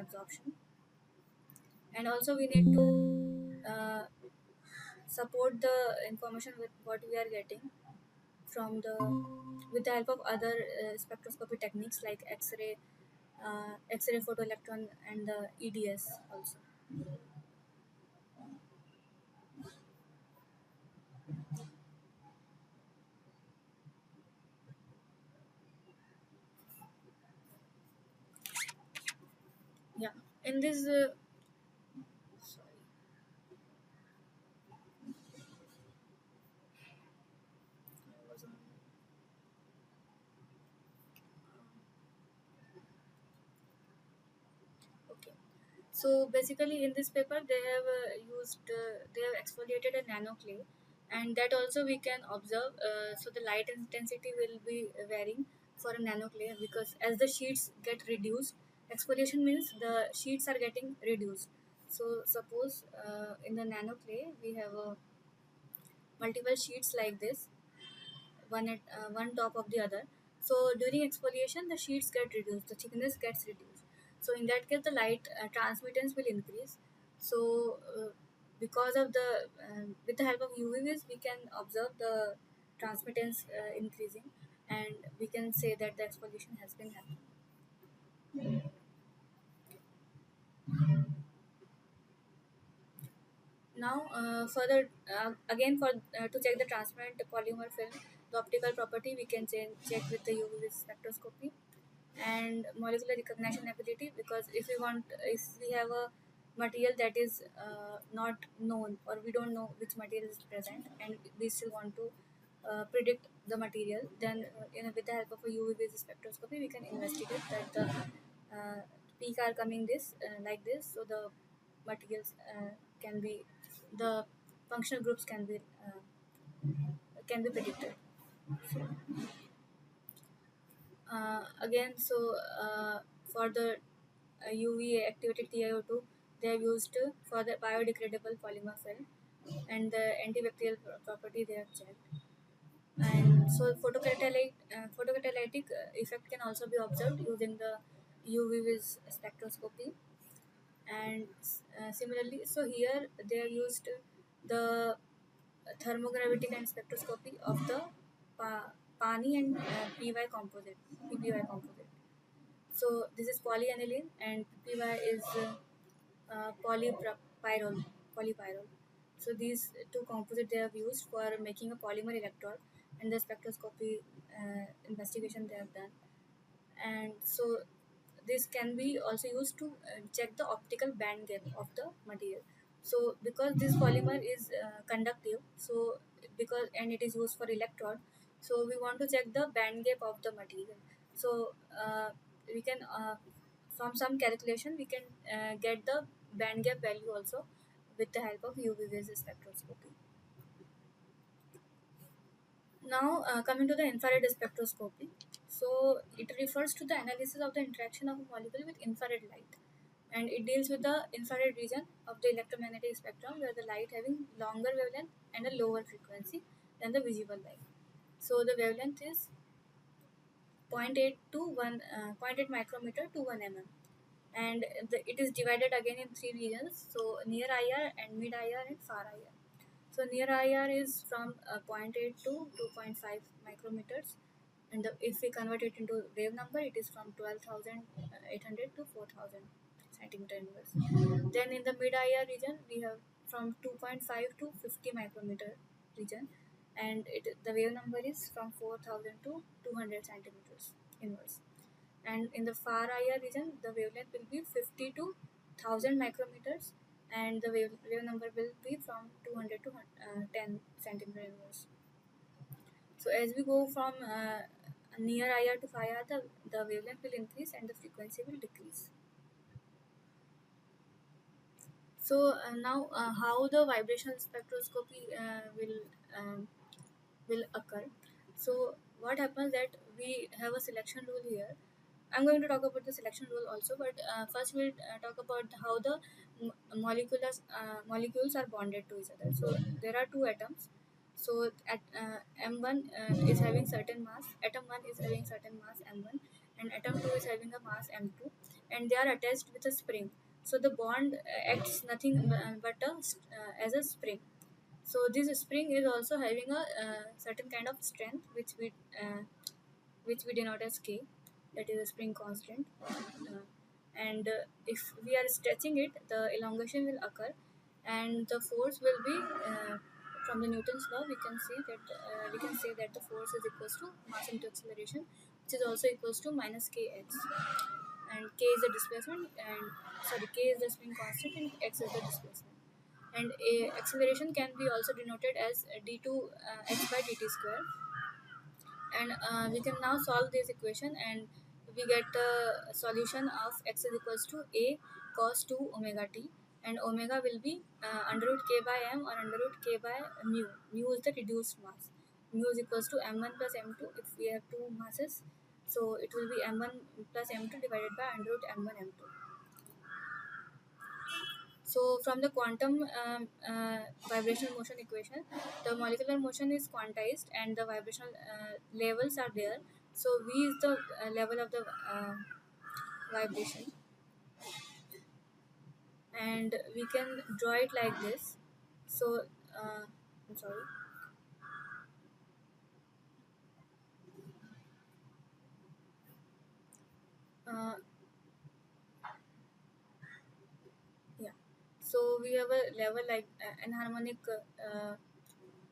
absorption. And also we need to support the information with what we are getting from the with the help of other spectroscopy techniques like X-ray, X-ray photoelectron, and the EDS also. Yeah. In this, sorry. I was on- Okay. So basically, in this paper, they have they have exfoliated a nano clay, and that also we can observe. So the light intensity will be varying for a nano clay, because as the sheets get reduced, exfoliation means the sheets are getting reduced. So suppose in the nano clay we have multiple sheets like this, one at one top of the other. So during exfoliation, the sheets get reduced, the thickness gets reduced. So in that case, the light transmittance will increase. So because of the with the help of UV we can observe the transmittance increasing, and we can say that the exfoliation has been happening. Now, further again for to check the transparent polymer film, the optical property we can check with the UV spectroscopy, and molecular recognition ability, because if we have a material that is not known, or we don't know which material is present, and we still want to predict the material, then with the help of a UV based spectroscopy we can investigate that the peak are coming this like this, so the materials can be the functional groups can be predicted. Again, so for the UV activated TiO2, they have used for the biodegradable polymer film, and the antibacterial property they have checked. And so photocatalytic effect can also be observed using the UV with spectroscopy. And similarly, so here they have used the thermogravitic and spectroscopy of the PANI and PPY composite. So this is polyaniline, and PPY is polypyrrole. Polypyrrole. So these two composites they have used for making a polymer electrode, and the spectroscopy investigation they have done. And so this can be also used to check the optical band gap of the material. So because this polymer is conductive, so because and it is used for electrode, so we want to check the band gap of the material. So we can from some calculation we can get the band gap value also with the help of UV based spectroscopy. Now, coming to the infrared spectroscopy. So, it refers to the analysis of the interaction of a molecule with infrared light, and it deals with the infrared region of the electromagnetic spectrum where the light having longer wavelength and a lower frequency than the visible light. So, the wavelength is zero point 0.8 to 1 zero point 0.8 micrometer to 1 mm, and it is divided again in three regions. So near IR and mid IR and far IR. So near IR is from 0.8 to 2.5 micrometers, and if we convert it into wave number, it is from 12,800 to 4,000 centimeter inverse. Then in the mid IR region, we have from 2.5 to 50 micrometer region, and the wave number is from 4,000 to 200 centimeters inverse. And in the far IR region, the wavelength will be 50 to 1000 micrometers, and the wave number will be from 200 to 10 centimeter inverse. So as we go from near IR to far IR, the wavelength will increase and the frequency will decrease. So now how the vibrational spectroscopy will occur. So what happens that we have a selection rule here. I'm going to talk about the selection rule also, but first we'll talk about how the molecules are bonded to each other. So there are two atoms. So at M1 is having certain mass, atom 1 is having certain mass M1, and atom 2 is having a mass M2, and they are attached with a spring. So the bond acts nothing but as a spring. So this spring is also having a certain kind of strength, which we denote as K, that is a spring constant. And if we are stretching it, the elongation will occur, and the force will be from the Newton's law. We can say that the force is equals to mass into acceleration, which is also equals to minus kx. And k is the displacement, and sorry, k is the spring constant, and x is the displacement. And acceleration can be also denoted as d2 x by dt square. And we can now solve this equation, and we get the solution of x is equals to a cos 2 omega t, and omega will be under root k by m or under root k by mu. Mu is the reduced mass. Mu is equals to m1 plus m2 if we have two masses. So it will be m1 plus m2 divided by under root m1 m2. So from the quantum vibrational motion equation, the molecular motion is quantized and the vibrational levels are there. So V is the level of the vibration, and we can draw it like this. So I'm sorry. Uh, yeah. So we have a level like enharmonic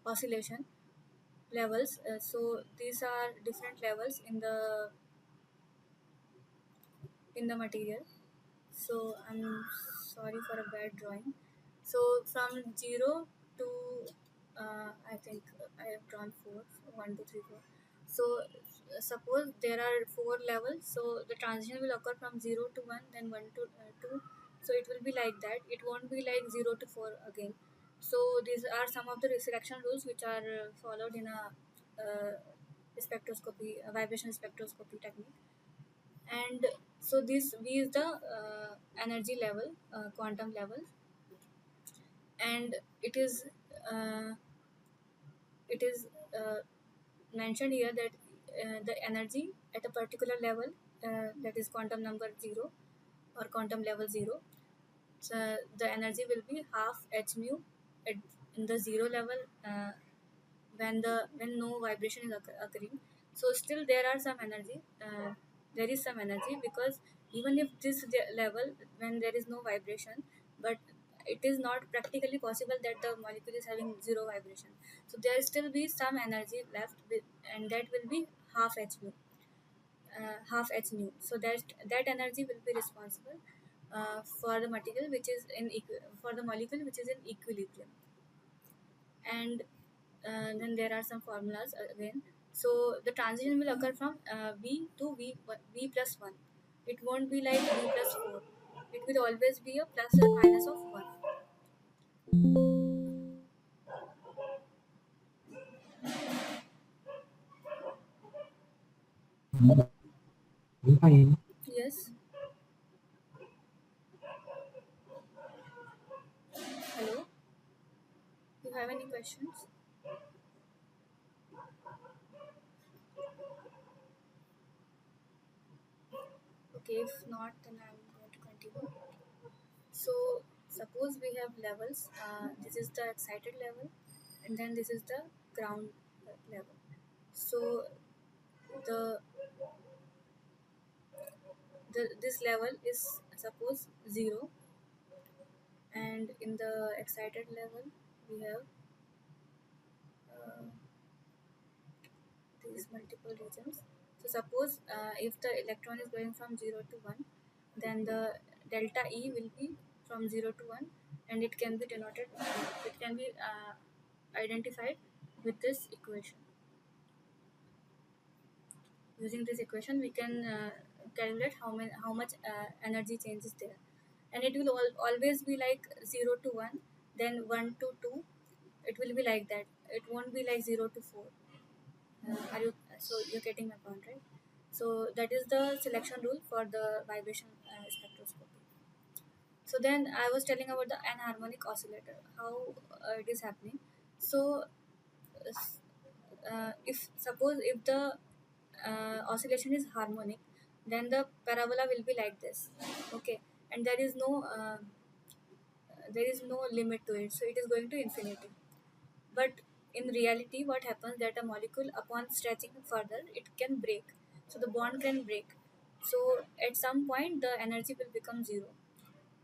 oscillation levels. So these are different levels in the material. So I'm sorry for a bad drawing. So from 0 to I think I have drawn 4, 1 2 3 4. So suppose there are 4 levels, so the transition will occur from 0 to 1, then 1 to 2. So it will be like that. It won't be like 0 to 4 again. So these are some of the selection rules which are followed in a spectroscopy, vibration spectroscopy technique. And so this V is the energy level, quantum level, and uh, it is mentioned here that the energy at a particular level, that is quantum number 0 or quantum level 0, so the energy will be half h mu at in the 0 level, when no vibration is occurring. So still there are some energy, there is some energy, because even if this level, when there is no vibration, but it is not practically possible that the molecule is having zero vibration. So there still be some energy left and that will be half h mu, so that energy will be responsible for the material which is for the molecule which is in equilibrium. And then there are some formulas again. So the transition will occur from V to V plus 1. It won't be like V plus 4. It will always be a plus or minus of 1. Yes. Hello. You have any questions? Okay. If not, then I'm going to continue. negative. So suppose we have levels. This is the excited level, and then this is the ground level. So the this level is suppose 0, and in the excited level we have uh, these multiple regions. So suppose if the electron is going from 0 to 1, then the delta E will be from 0 to 1, and it can be denoted, it can be identified with this equation. Using this equation we can calculate how much energy change is there, and it will always be like 0 to 1, then 1 to 2. It will be like that. It won't be like 0 to 4. Are you so you're getting my point, right? So that is the selection rule for the vibration spectroscopy. So then I was telling about the anharmonic oscillator, how it is happening. So if suppose if the oscillation is harmonic, then the parabola will be like this, okay, and there is no limit to it, so it is going to infinity. But in reality what happens that a molecule upon stretching further it can break, so the bond can break. So at some point the energy will become zero.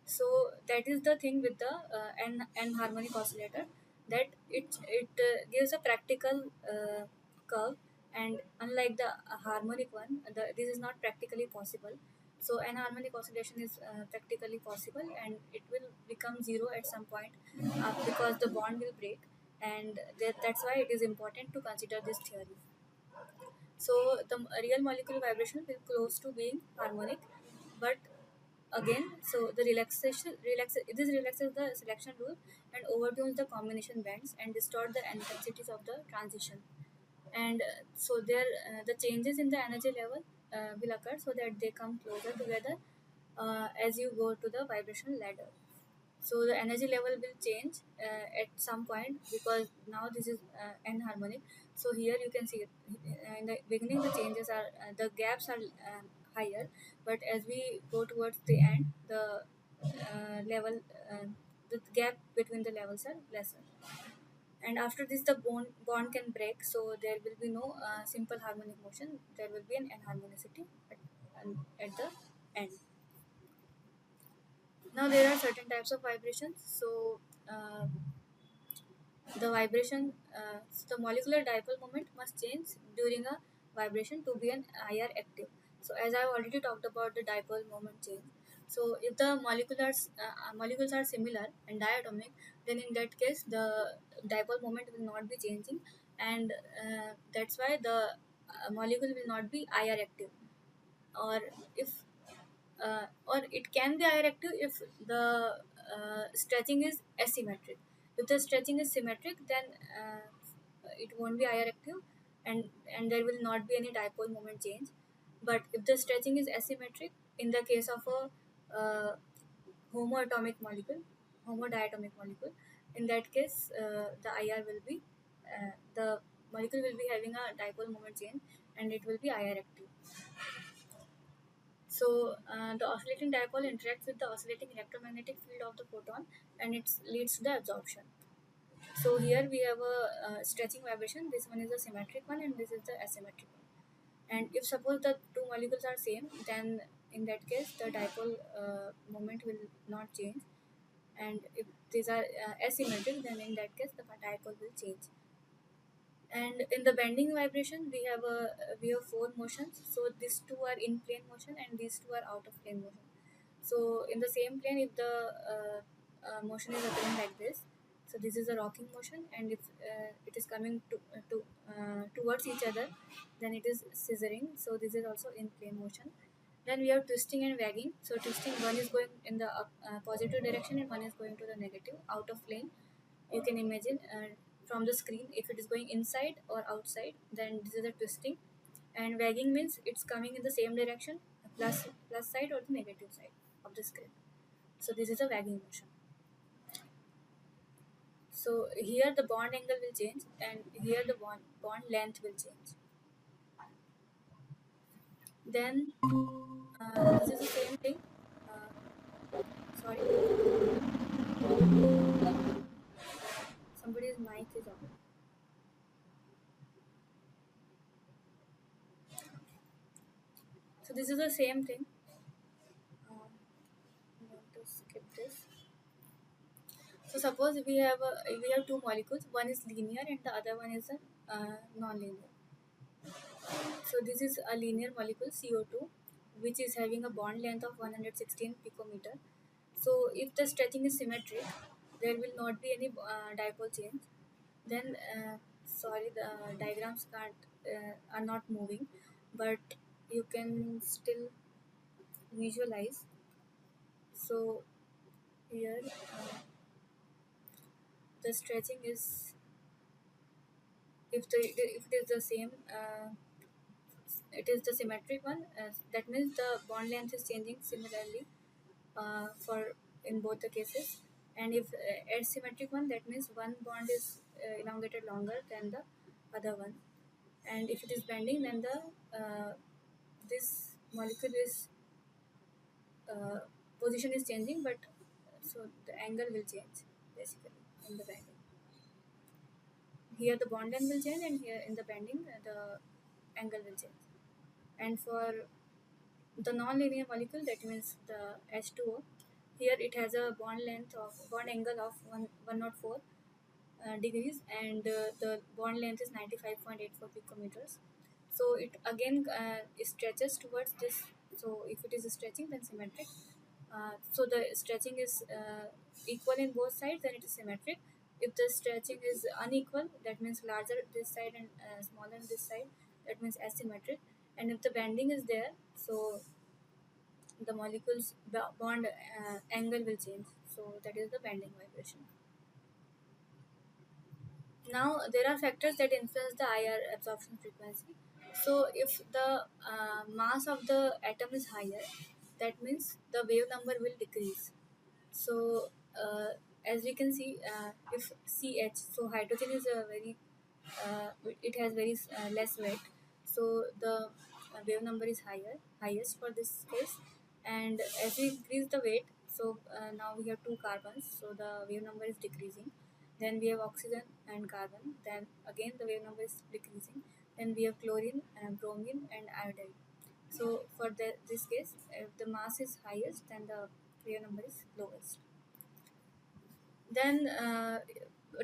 So that is the thing with the n harmonic oscillator, that it gives a practical curve, and unlike the harmonic one, this is not practically possible. So n harmonic oscillation is practically possible, and it will become zero at some point because the bond will break, and that's why it is important to consider this theory. So the real molecular vibration will close to being harmonic, but again, so the this relaxes the selection rule and overtunes the combination bands and distort the intensities of the transition. And so there the changes in the energy level will occur, so that they come closer together as you go to the vibration ladder. So the energy level will change at some point, because now this is enharmonic. So here you can see in the beginning the changes are the gaps are higher, but as we go towards the end, the level the gap between the levels are lesser, and after this the bond can break, so there will be no simple harmonic motion, there will be an enharmonicity at the end. Now there are certain types of vibrations. So uh, the molecular dipole moment must change during a vibration to be an IR active. So as I have already talked about the dipole moment change. So if the molecules are similar and diatomic, then in that case the dipole moment will not be changing, and that's why the molecule will not be IR active. Or if or it can be IR active if the stretching is asymmetric. If the stretching is symmetric, then it won't be IR active, and there will not be any dipole moment change. But if the stretching is asymmetric, in the case of a homoatomic molecule, homodiatomic molecule, in that case the IR will be the molecule will be having a dipole moment change, and it will be IR active. So the oscillating dipole interacts with the oscillating electromagnetic field of the photon, and it leads to the absorption. So here we have a stretching vibration. This one is a symmetric one, and this is the asymmetric one. And if suppose the two molecules are same, then in that case the dipole moment will not change. And if these are asymmetric, then in that case the dipole will change. And in the bending vibration we have four motions. So these two are in plane motion, and these two are out of plane motion. So in the same plane, if the motion is occurring like this, so this is a rocking motion, and if it is coming towards each other, then it is scissoring. So this is also in plane motion. Then we have twisting and wagging. So twisting, one is going in the positive direction, and one is going to the negative, out of plane. You can imagine from the screen, if it is going inside or outside, then this is a twisting. And wagging means it's coming in the same direction, plus side or the negative side of the screen. So this is a wagging motion. So here the bond angle will change, and here the bond length will change. Then this is the same thing. Sorry, somebody's mic is on. So this is the same thing. I'm going to skip this. So suppose we have two molecules. One is linear and the other one is a non-linear. So this is a linear molecule CO2, which is having a bond length of 116 picometer. So if the stretching is symmetric, there will not be any dipole change. Then sorry, the diagrams can't are not moving, but you can still visualize. So here the stretching is, if it is the same, it is the symmetric one. That means the bond length is changing similarly for in both the cases. And if asymmetric one, that means one bond is elongated longer than the other one. And if it is bending, then the this molecule is position is changing, but so the angle will change basically in the bending. Here the bond length will change, and here in the bending the angle will change. And for the non-linear molecule, that means the H2O, here it has a bond angle of 104 degrees, and the bond length is 95.84 picometers. So it again stretches towards this. So if it is stretching, then symmetric. So the stretching is equal in both sides, then it is symmetric. If the stretching is unequal, that means larger this side and smaller this side, that means asymmetric. And if the bending is there, so the molecules bond angle will change. So that is the bending vibration. Now there are factors that influence the IR absorption frequency. So if the mass of the atom is higher, that means the wave number will decrease. So as we can see, if CH, so hydrogen is a very it has very less weight, so the wave number is highest for this case. And as we increase the weight, so now we have two carbons, so the wave number is decreasing. Then we have oxygen and carbon, then again the wave number is decreasing. Then we have chlorine and bromine and iodine. So for this case, if the mass is highest, then the wave number is lowest. Then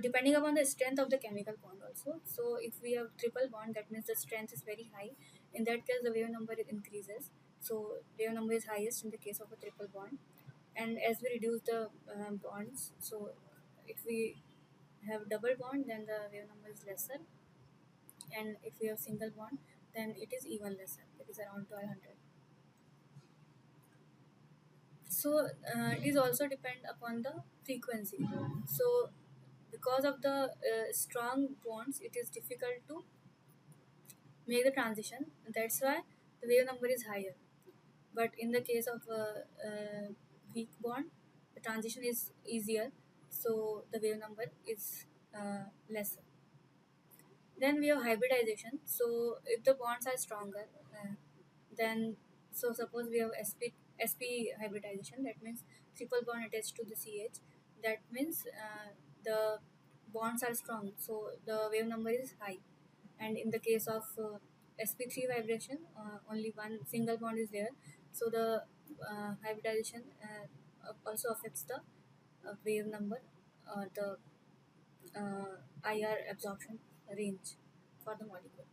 depending upon the strength of the chemical bond also. So if we have triple bond, that means the strength is very high. In that case, the wave number increases. So wave number is highest in the case of a triple bond. And as we reduce the bonds, so if we have double bond, then the wave number is lesser. And if we have single bond, then it is even lesser. It is around 1200. So it is also depend upon the frequency. So because of the strong bonds, it is difficult to make the transition. That's why the wave number is higher. But in the case of weak bond, the transition is easier, so the wave number is lesser. Then we have hybridization. So if the bonds are stronger, then so suppose we have sp hybridization, that means triple bond attached to the CH. That means the bonds are strong, so the wave number is high. And in the case of sp3 vibration, only one single bond is there, so the hybridization also affects the wave number, the IR absorption range for the molecule.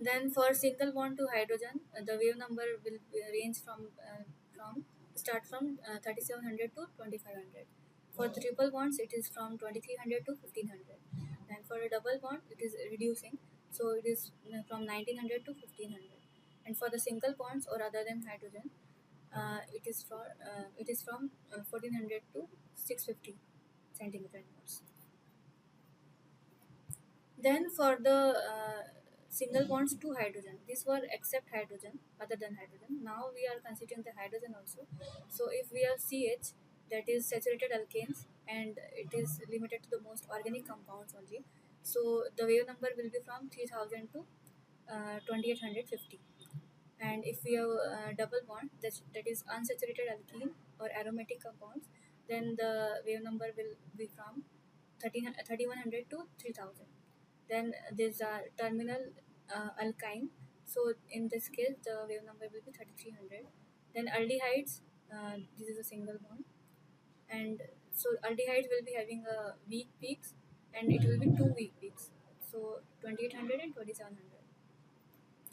Then for single bond to hydrogen, the wave number will range from start from 3700 to 2500. For the triple bonds, it is from 2300 to 1500. And for a double bond, it is reducing, so it is from 1900 to 1500. And for the single bonds or other than hydrogen, it is from 1400 to 650 centimeter moles. Then for the single bonds to hydrogen, these were except hydrogen, other than hydrogen. Now we are considering the hydrogen also. So if we have CH, that is saturated alkanes, and it is limited to the most organic compounds only. So the wave number will be from 3000 to 2850. And if we have double bond, that is unsaturated alkene or aromatic compounds, then the wave number will be from 3100 to 3000. Then there's a terminal alkyne, so in this case the wave number will be 3300. Then aldehydes, this is a single bond, and so aldehydes will be having a weak peaks, and it will be two weak peaks, so 2800 and 2700.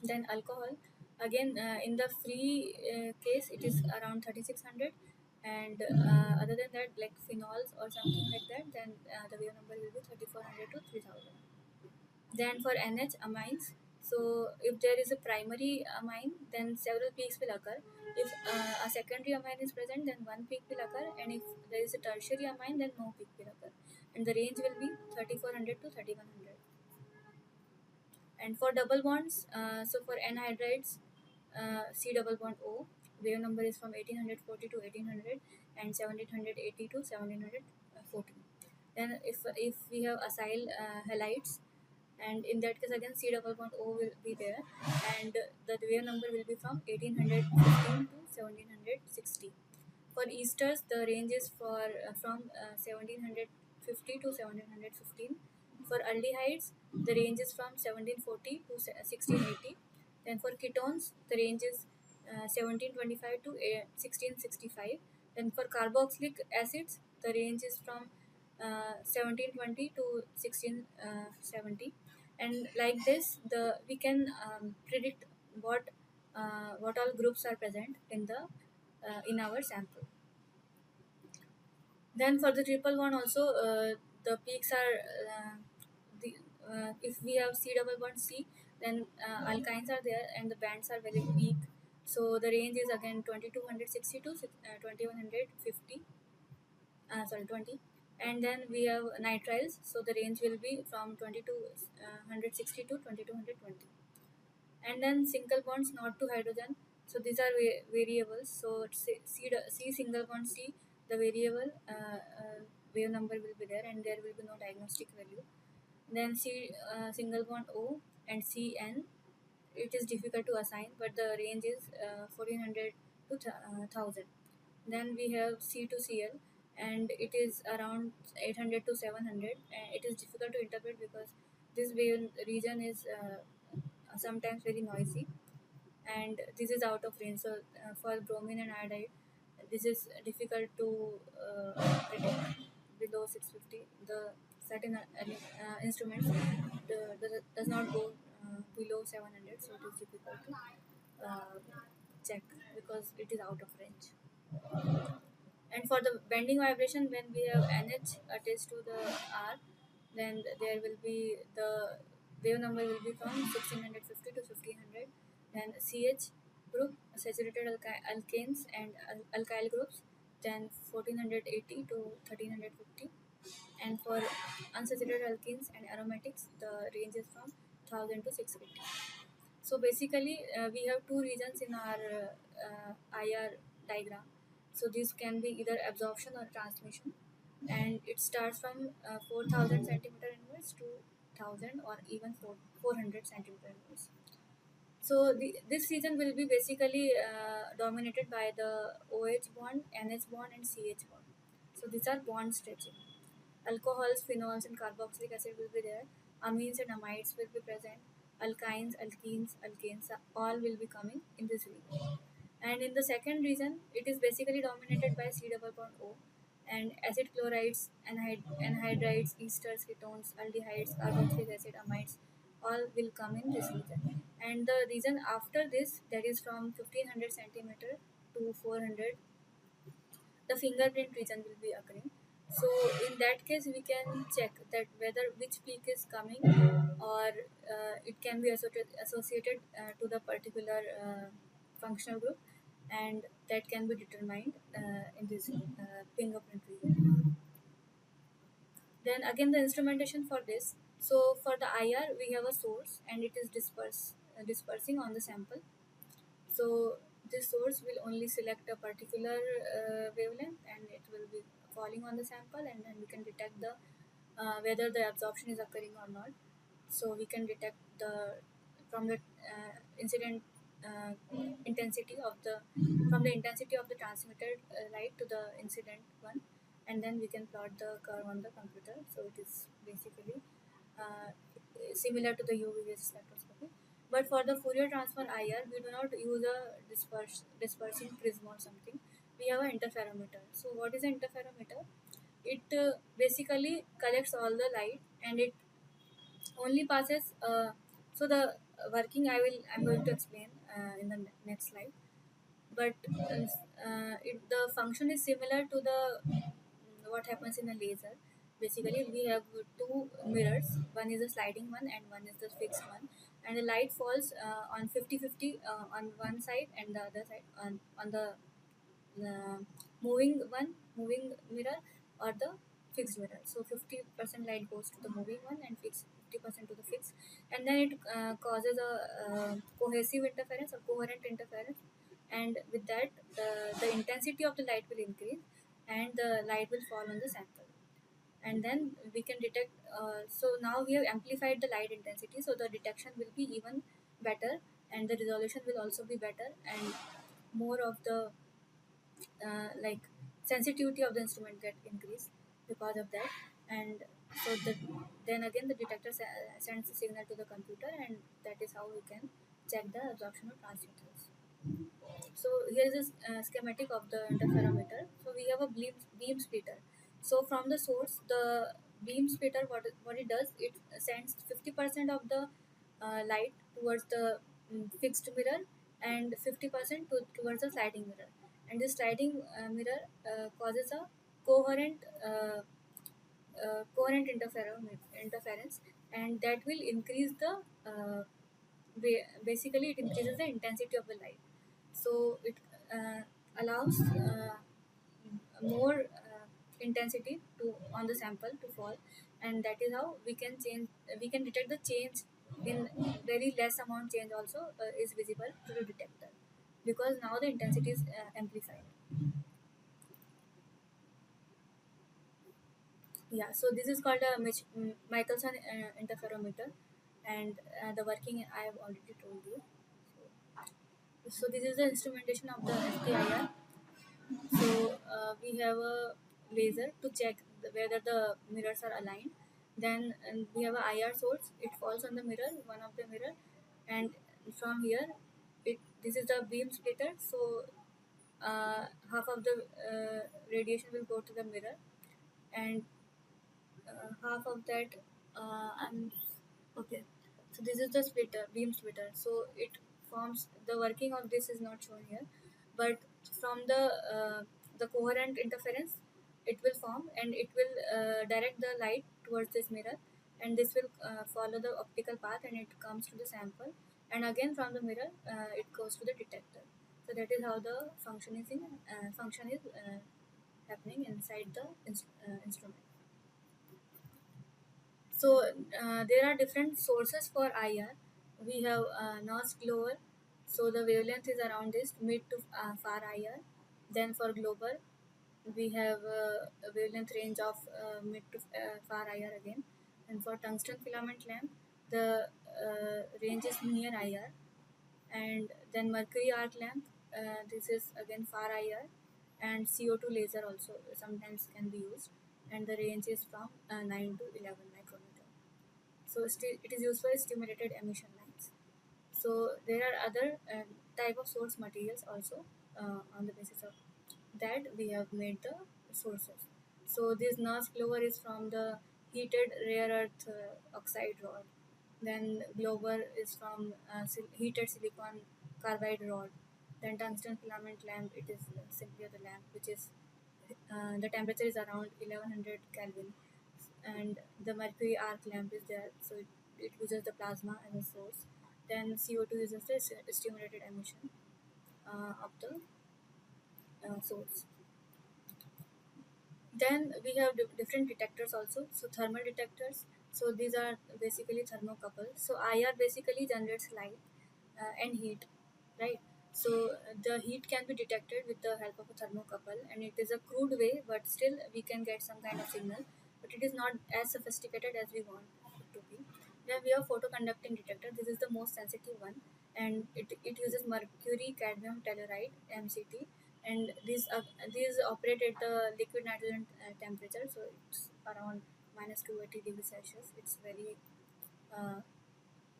Then alcohol, again in the free case it is around 3600, and other than that, like phenols or something like that, then the wave number will be 3400 to 3000. Then for NH amines, so if there is a primary amine, then several peaks will occur. If a secondary amine is present, then one peak will occur, and if there is a tertiary amine, then no peak will occur. And the range will be 3400 to 3100. And for double bonds, so for anhydrides, C double bond O, wave number is from 1840 to 1800 and 1780 to 1714. Then if we have acyl halides, and in that case again C double bond O will be there, and the wave number will be from 1815 to 1760. For esters, the range is from 1750 to 1715. For aldehydes, the range is from 1740 to 1680. Then for ketones, the range is 1725 to 1665. Then for carboxylic acids, the range is from 1720 to 1670. And like this, we can predict what all groups are present in our sample. Then for the triple one also, the peaks are if we have C double bond C, then alkynes are there and the bands are very weak. So the range is again 2260 to 2150. Sorry, 20. And then we have nitriles. So the range will be from 2260 to 2220. And then single bonds not to hydrogen, so these are variables. So C single bond C, the variable wave number will be there, and there will be no diagnostic value. Then C single bond O and CN, it is difficult to assign, but the range is 1400 to 1000. Then we have C to Cl, and it is around 800 to 700, and it is difficult to interpret because this wave region is sometimes very noisy, and this is out of range. So for bromine and iodide, this is difficult to predict below 650. The certain instruments does not go below 700, so it is difficult to check because it is out of range. And for the bending vibration, when we have NH attached to the R, then there will be the wave number will be from 1650 to 1500. Then CH group, saturated alkanes and alkyl groups, then 1480 to 1350. And for unsaturated alkenes and aromatics, the range is from 1000 to 650. So basically, we have two regions in our IR diagram. So this can be either absorption or transmission, and it starts from 4000 centimeter inverse to 1000 or even 400 centimeter inverse. So this region will be basically dominated by the OH bond, NH bond, and CH bond. So these are bond stretching. Alcohols, phenols, and carboxylic acid will be there. Amines and amides will be present. Alkynes, alkenes, alkanes, all will be coming in this region. And in the second region, it is basically dominated by C double bond O, and acid chlorides, anhydrides, esters, ketones, aldehydes, carboxylic acid, amides, all will come in this region. And the region after this, that is from 1500 centimeter to 400, the fingerprint region will be occurring. So in that case, we can check that whether which peak is coming, or it can be associated to the particular functional group, and that can be determined in this fingerprint region. Then again, the instrumentation for this. So for the IR, we have a source, and it is dispersing on the sample. So this source will only select a particular wavelength, and it will be falling on the sample, and then we can detect the whether the absorption is occurring or not. So we can detect the from the incident intensity of the from the intensity of the transmitted light to the incident one, and then we can plot the curve on the computer. So it is basically uh, similar to the UV vis spectroscopy. But for the Fourier transform IR, we do not use a dispersing prism or something. We have an interferometer. So what is an interferometer? It basically collects all the light, and it only passes. So the working I'm going to explain in the next slide. But the function is similar to the what happens in a laser. Basically, we have two mirrors. One is a sliding one, and one is the fixed one. And the light falls on 50-50 on one side, and the other side on the uh, moving mirror, or the fixed mirror. So 50% light goes to the moving one, and 50% to the fixed. And then it causes a cohesive interference or coherent interference. And with that, the intensity of the light will increase, and the light will fall on the sample. And then we can detect. So now we have amplified the light intensity, so the detection will be even better, and the resolution will also be better, and more of the like sensitivity of the instrument get increased because of that. And so then again the detector sends the signal to the computer, and that is how we can check the absorption of transmitters. So here is a schematic of the interferometer. So we have a beam splitter. So from the source, the beam splitter, what it does, it sends 50% of the light towards the fixed mirror, and 50% towards the sliding mirror. And this sliding mirror causes a coherent coherent interference, and that will increase the basically it increases the intensity of the light. So it allows more intensity to on the sample to fall, and that is how we can detect the change in very less amount. Change also is visible to the detector, because now the intensity is amplified. Yeah, so this is called a Michelson interferometer, and the working I have already told you. So this is the instrumentation of the SPIR. So we have a laser to check whether the mirrors are aligned. Then we have a IR source. It falls on the mirror, one of the mirror, and from here, this is the beam splitter. So half of the radiation will go to the mirror, and half of that I'm okay. So this is the splitter, beam splitter. So it forms the working of this is not shown here, but from the coherent interference, it will form, and it will direct the light towards this mirror, and this will follow the optical path, and it comes to the sample, and again from the mirror it goes to the detector. So that is how the function is happening inside the instrument. So there are different sources for IR. We have NOS global, so the wavelength is around this mid to far IR. Then for global, we have a wavelength range of mid to far IR again. And for tungsten filament lamp, the range is near IR. And then mercury arc lamp, this is again far IR. And CO2 laser also sometimes can be used, and the range is from 9 to 11 micrometer. So it is used for stimulated emission lines. So there are other type of source materials also. On the basis of that, we have made the sources. So this NAS clover is from the heated rare earth oxide rod. Then Glober is from heated silicon carbide rod. Then tungsten filament lamp, it is simply the lamp which is the temperature is around 1100 Kelvin, and the mercury arc lamp is there, so it uses the plasma as a source. Then CO2 uses the stimulated emission of the source. Then we have different detectors also. So thermal detectors. So these are basically thermocouple. So IR basically generates light and heat, right? So the heat can be detected with the help of a thermocouple, and it is a crude way, but still we can get some kind of signal. But it is not as sophisticated as we want it to be. Then we have photoconducting detector. This is the most sensitive one, and it uses mercury cadmium telluride MCT, and these operate at the liquid nitrogen temperature, so it's around minus 280 degrees Celsius. It's very uh,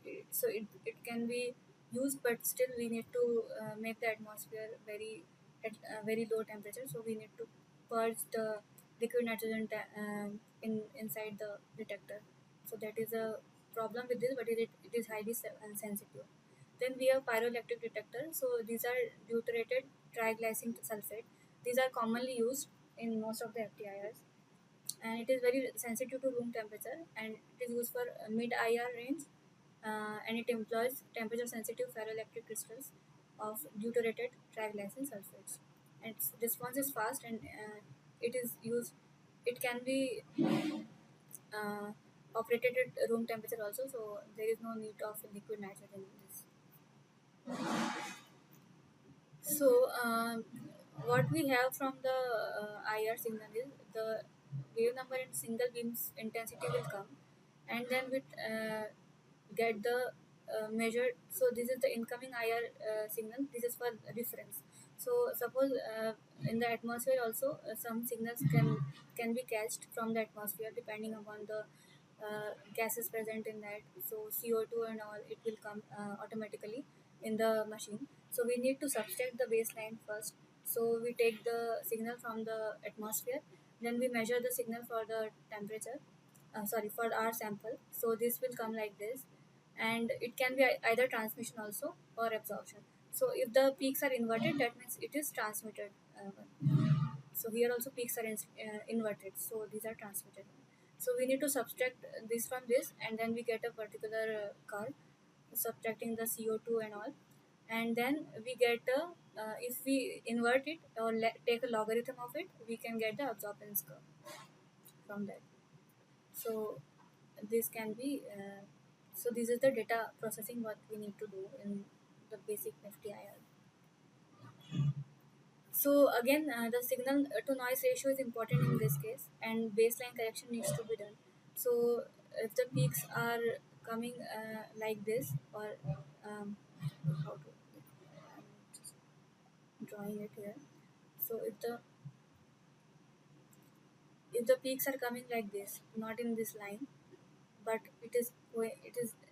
it can be used, but still we need to make the atmosphere at very low temperature, so we need to purge the liquid nitrogen inside the detector. So that is a problem with this, but it is highly sensitive. Then we have pyroelectric detector. So these are deuterated triglycine sulfate. These are commonly used in most of the FTIRs, and it is very sensitive to room temperature, and it is used for mid IR range, and it employs temperature sensitive ferroelectric crystals of deuterated triglycine sulfates. And its response is fast, and it is used. It can be uh, operated at room temperature also, so there is no need of liquid nitrogen in this. So, what we have from the IR signal is the wave number and single beam's intensity will come, and then we get the measured. So, this is the incoming IR signal. This is for reference. So, suppose in the atmosphere also some signals can be catched from the atmosphere depending upon the gases present in that. So CO2 and all, it will come automatically in the machine. So we need to subtract the baseline first. So we take the signal from the atmosphere, then we measure the signal for the temperature, sorry, for our sample. So this will come like this, and it can be either transmission also or absorption. So if the peaks are inverted, that means it is transmitted. So here also peaks are inverted, so these are transmitted. So we need to subtract this from this, and then we get a particular curve subtracting the CO2 and all, and then we get a if we invert it or take a logarithm of it, we can get the absorbance curve from that. So this can be so this is the data processing what we need to do in the basic FTIR. So again, the signal to noise ratio is important in this case, and baseline correction needs to be done. So if the peaks are coming like this, or how to, I'm just drawing it here. So if the peaks are coming like this, not in this line, but it is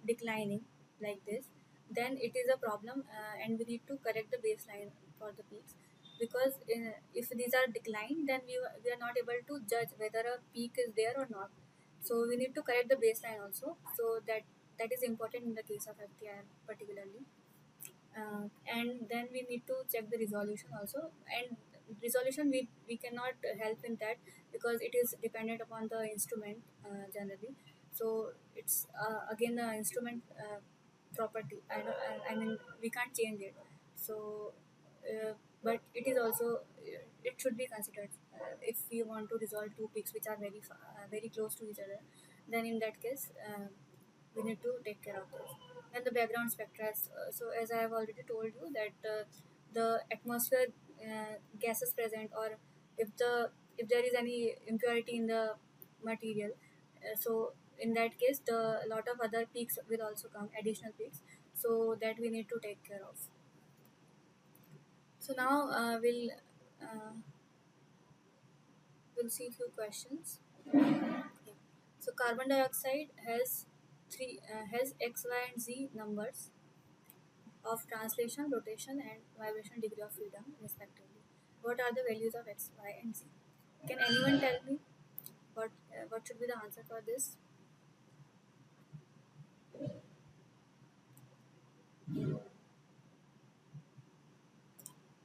declining like this, then it is a problem, and we need to correct the baseline for the peaks, because if these are declined, then we are not able to judge whether a peak is there or not. So we need to correct the baseline also, so that is important in the case of FTR particularly. And then we need to check the resolution also, and resolution we cannot help in that, because it is dependent upon the instrument generally. So it's again the instrument property. I mean we can't change it. So but it is also it should be considered if we want to resolve two peaks which are very close to each other, then in that case we need to take care of this. And the background spectra, so as I have already told you that the atmosphere gases present, or if there is any impurity in the material, so in that case the lot of other peaks will also come, additional peaks, so that we need to take care of. So now we'll see few questions. Okay. So carbon dioxide has X, Y, and Z numbers of translation, rotation, and vibration degree of freedom, respectively. What are the values of X, Y, and Z? Can anyone tell me what should be the answer for this?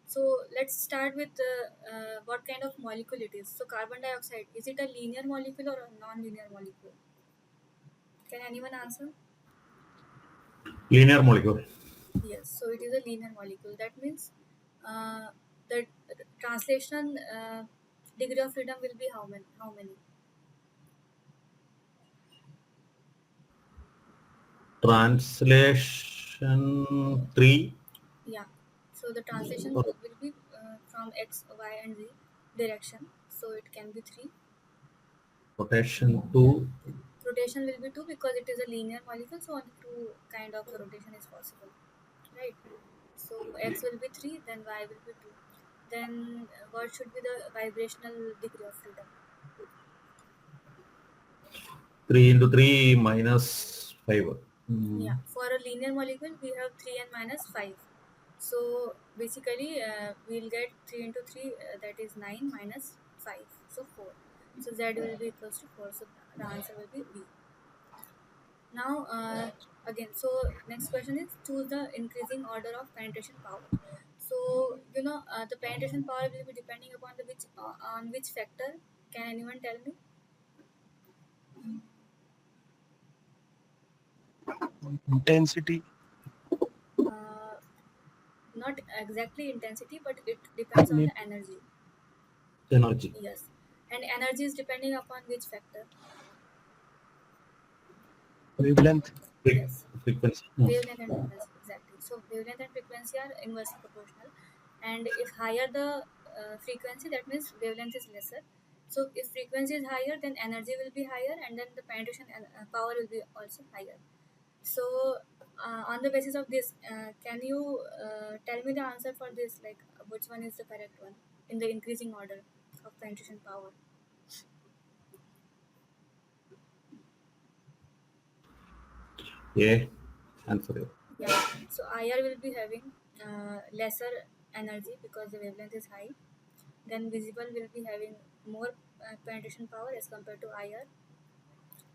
So let's start with what kind of molecule it is. So carbon dioxide, is it a linear molecule or a non-linear molecule? Can anyone answer? Linear molecule. Yes, so it is a linear molecule. That means the translation degree of freedom will be how many? How many? Translation 3. Yeah. So the translation Or will be from X, Y, and Z direction. So it can be 3. rotation 2. Rotation will be 2 because it is a linear molecule. So only 2 kind of rotation is possible. right? So x will be 3, then y will be 2. Then what should be the vibrational degree of freedom? 3 into 3 minus 5. Yeah, for a linear molecule, we have 3 and minus 5. So basically, we'll get 3 into 3, that is 9 minus 5, so 4. So z will be equals to 4. So the answer will be B. Now, again, so next question is choose the increasing order of penetration power. So the penetration power will be depending upon the which on which factor. Can anyone tell me? Intensity. Uh, Not exactly intensity, but it depends on the energy. Energy. Yes, and energy is depending upon which factor? Wavelength. Yes, Frequency. wavelength and frequency, exactly. So wavelength and frequency are inversely proportional, and if higher the frequency, that means wavelength is lesser. So if frequency is higher, then energy will be higher, and then the penetration power will be also higher. So on the basis of this, can you tell me the answer for this, like which one is the correct one in the increasing order of penetration power? A. Answer A. Yeah, so IR will be having lesser energy because the wavelength is high. Then visible will be having more penetration power as compared to IR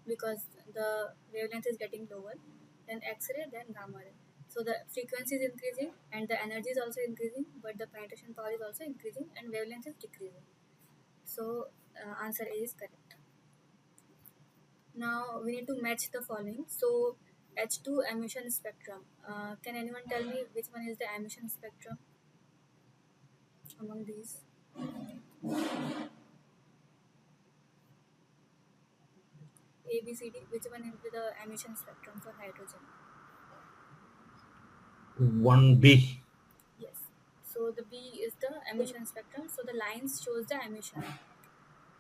because the wavelength is getting lower. Then X-ray, then gamma ray. So the frequency is increasing and the energy is also increasing, but the penetration power is also increasing and wavelength is decreasing. So answer A is correct. Now we need to match the following. So H2 emission spectrum. Can anyone tell me which one is the emission spectrum among these? A, B, C, D. Which one will be the emission spectrum for hydrogen? 1B. Yes. So the B is the emission spectrum. So the lines shows the emission.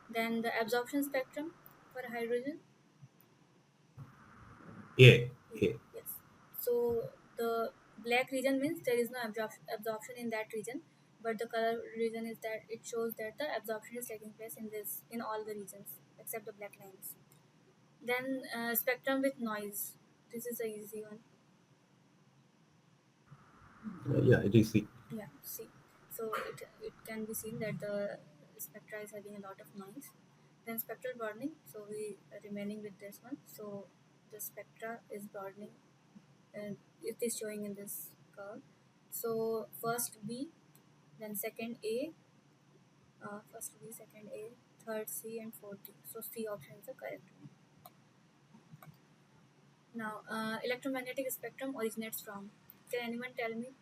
Then the absorption spectrum for hydrogen. A. A. Yes. So the black region means there is no absorption in that region, but the color region is that it shows that the absorption is taking place in all the regions except the black lines. Then spectrum with noise. This is a easy one. Yeah, it is C. Yeah. See. So it can be seen that the spectra is having a lot of noise. Then spectral broadening. So we are remaining with this one. So the spectra is broadening and it is showing in this curve. So first B, then second A, first B, second A, third C, and fourth D. So C option is the correct one. Now, electromagnetic spectrum originates from. Can anyone tell me?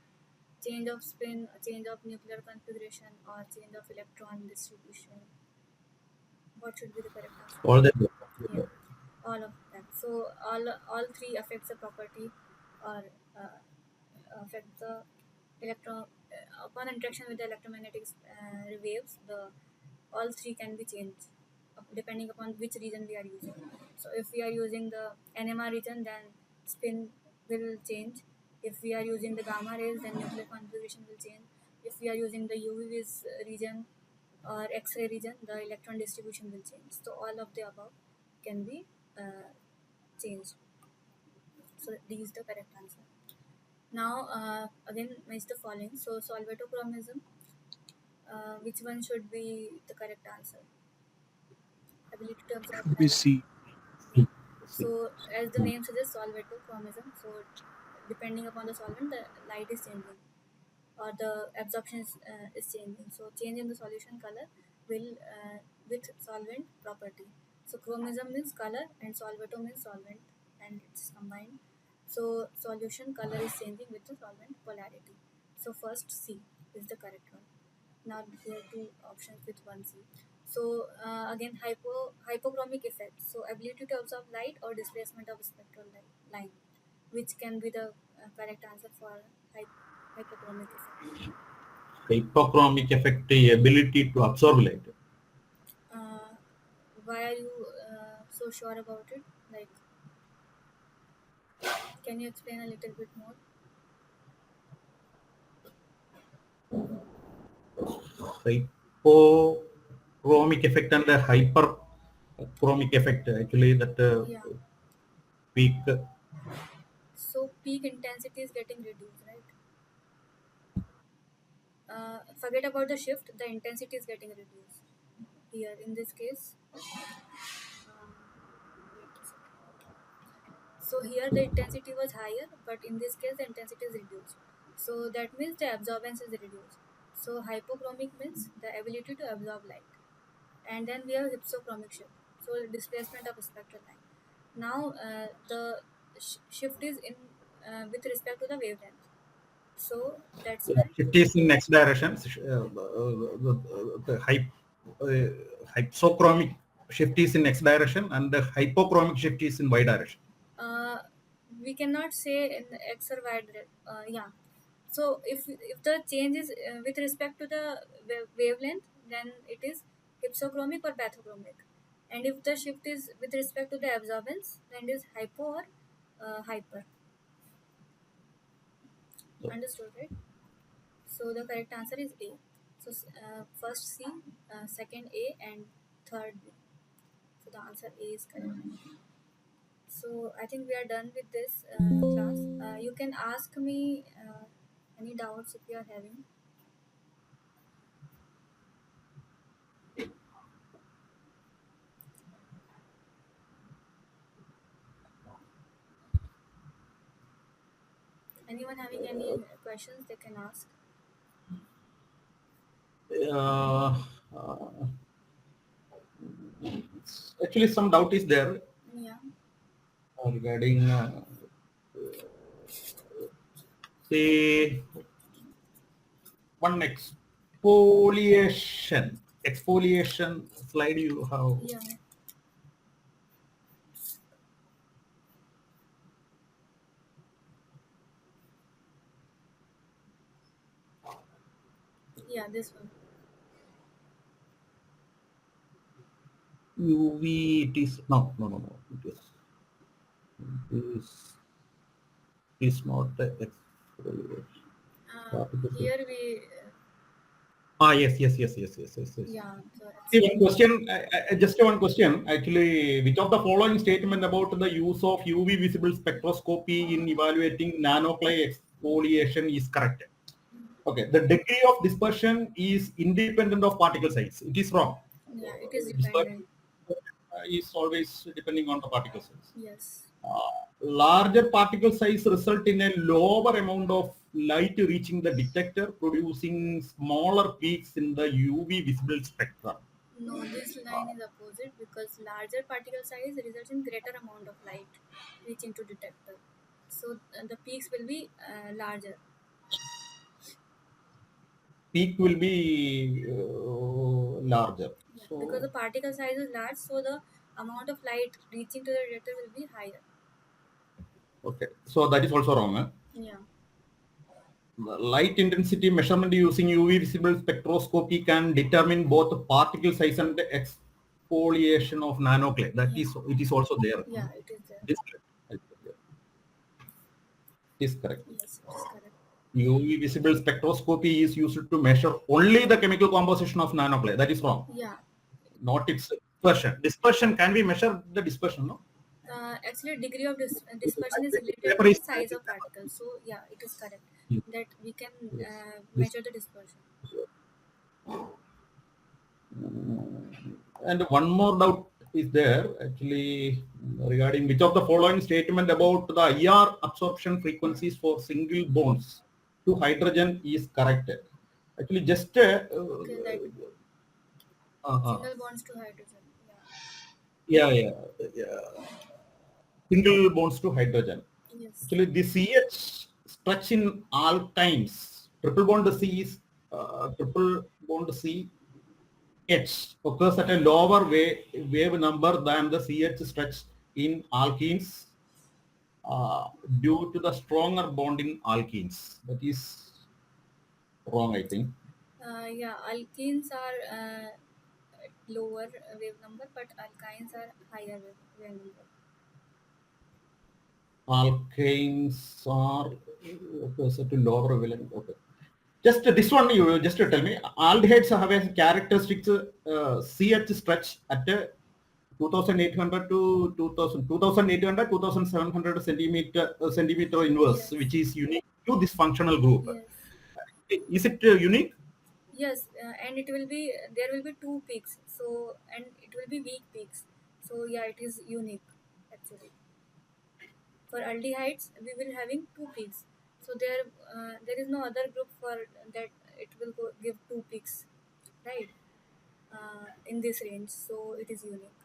Change of spin, change of nuclear configuration, or change of electron distribution. What should be the correct answer? All the Yeah, all of them. So all three affects the property or uh, affect the electron upon interaction with the electromagnetic waves. The all three can be changed depending upon which region we are using. So if we are using the NMR region, then spin will change. If we are using the gamma rays, then nuclear configuration will change. If we are using the UV region or X-ray region, the electron distribution will change. So all of the above can be changed. So D is the correct answer. Now again match the following. So solvatochromism, which one should be the correct answer? Ability to absorb Should be light. C. Yeah. C. So as the name suggests, solvatochromism. So depending upon the solvent, the light is changing or the absorption is changing. So change in the solution color will with solvent property. So chromism means color and solvato means solvent and it's combined. So solution color is changing with the solvent polarity. So first C is the correct one. Now there are two options with one C. So again hypochromic effect. So ability to absorb light or displacement of spectral line, which can be the correct answer for hypochromic effect. Hypochromic effect, ability to absorb light. Uh, why are you so sure about it? Like, can you explain a little bit more? hypochromic effect and the hyperchromic effect. Actually, that Yeah. peak. So peak intensity is getting reduced, right? Forget about the shift. The intensity is getting reduced here in this case. Wait a second. So here the intensity was higher, but in this case the intensity is reduced. So that means the absorbance is reduced. So hypochromic means the ability to absorb light. And then we have hypsochromic shift. So displacement of spectral line. Now the shift is in with respect to the wavelength. So that's why Shift is in X direction. The hypsochromic shift is in X direction, and the hypochromic shift is in Y direction. uh, we cannot say in X or Y. Yeah. So if the change is with respect to the wavelength, then it is hypsochromic or bathochromic. And if the shift is with respect to the absorbance, then it is hypo or hyper. So, Understood, right? So the correct answer is A. So first C, second A, and third B. So the answer A is correct. So I think we are done with this class. You can ask me any doubts if you are having. Anyone having any questions, they can ask. uh, uh, actually, some doubt is there Yeah. regarding say one exfoliation slide you have. Yeah. Yeah, this one. UV, it is no. It is not the exfoliation. Here we, Yes. yeah, so See, it's, one question, just one question. Actually, which of the following statement about the use of UV visible spectroscopy in evaluating nanoclay exfoliation is correct? Okay, the degree of dispersion is independent of particle size. It is wrong. yeah, it is Dispersion dependent. is always depending on the particle size. Yes. Larger particle size result in a lower amount of light reaching the detector, producing smaller peaks in the UV visible spectrum. No, this line is opposite because larger particle size results in greater amount of light reaching to detector. So the peaks will be larger. Peak will be larger. Yeah, because the So, particle size is large, so the amount of light reaching to the detector will be higher. okay. So that is also wrong. Huh? Yeah. The light intensity measurement using UV visible spectroscopy can determine both particle size and the exfoliation of nanoclay. That Yeah. is, it is also there. Yeah, it is there. It is correct. It is correct. Yes, it is correct. UV visible spectroscopy is used to measure only the chemical composition of nanoclay. That is wrong. Yeah. Not its dispersion. Dispersion, can we measure the dispersion? No. Actually, degree of dispersion is related to Paper the is size of particles. So yeah, it is correct yes. that we can Yes. measure the dispersion. And one more doubt is there actually regarding which of the following statement about the IR absorption frequencies for single bonds to hydrogen is correct. Actually, just Okay, like uh, single bonds to hydrogen. yeah, single bonds to hydrogen. Yeah. Yes. Actually, the CH stretch in alkynes, triple bond C is triple bond C H occurs at a lower wave number than the CH stretch in alkenes due to the stronger bond in alkenes. That is wrong, I think. Yeah, alkenes are lower wave number, but alkynes are higher wave number. Alkanes are occurs at a lower wavelength. Okay. Just this one, you just tell me. Aldehydes have a characteristics CH stretch at 2800 to 2000, 2800, 2700 centimeter inverse, Yes. which is unique to this functional group. Yes. Is it unique? Yes, and it will be, there will be two peaks. So, and it will be weak peaks. So yeah, it is unique actually. For aldehydes, we will having two peaks. So there is no other group for that it will give two peaks, right? In this range, so it is unique.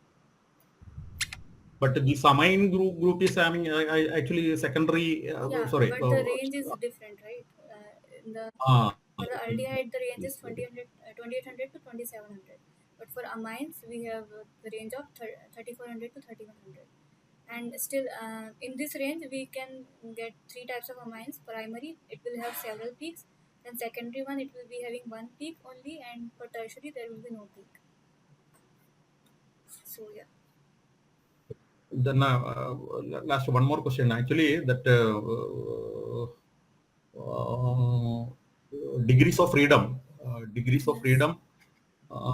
But this amine group is having actually secondary. Yeah, Sorry. but the range is different, right? In the Uh, For the aldehyde, the range is 2800 to 2700. But for amines, we have the range of 3400 to 3100. And still, in this range, we can get three types of amines. Primary, it will have several peaks. Then secondary one, it will be having one peak only. And for tertiary, there will be no peak. So yeah. then last one more question. Actually, that degrees of freedom. Degrees of Yes. freedom. Uh,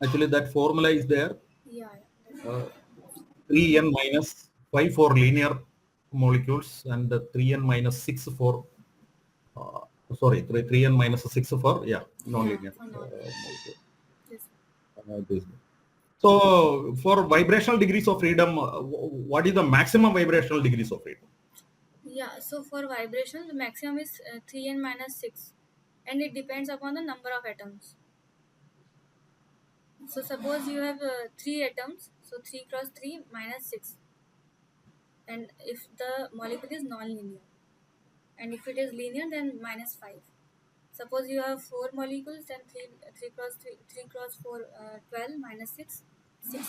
Actually, that formula is there. Yeah. Yeah. Uh, 3n minus 5 for linear molecules and 3n minus 6 for uh, sorry 3n minus 6 for Yeah, non-linear for now. molecule. Yes. This. So for vibrational degrees of freedom, what is the maximum vibrational degrees of freedom? Yeah, so for vibration, the maximum is 3n minus 6, and it depends upon the number of atoms. So suppose you have 3 atoms, so 3 cross 3 minus 6, and if the molecule is non-linear, and if it is linear, then minus 5. Suppose you have 4 molecules, then 3 cross 4, 12 minus 6, 6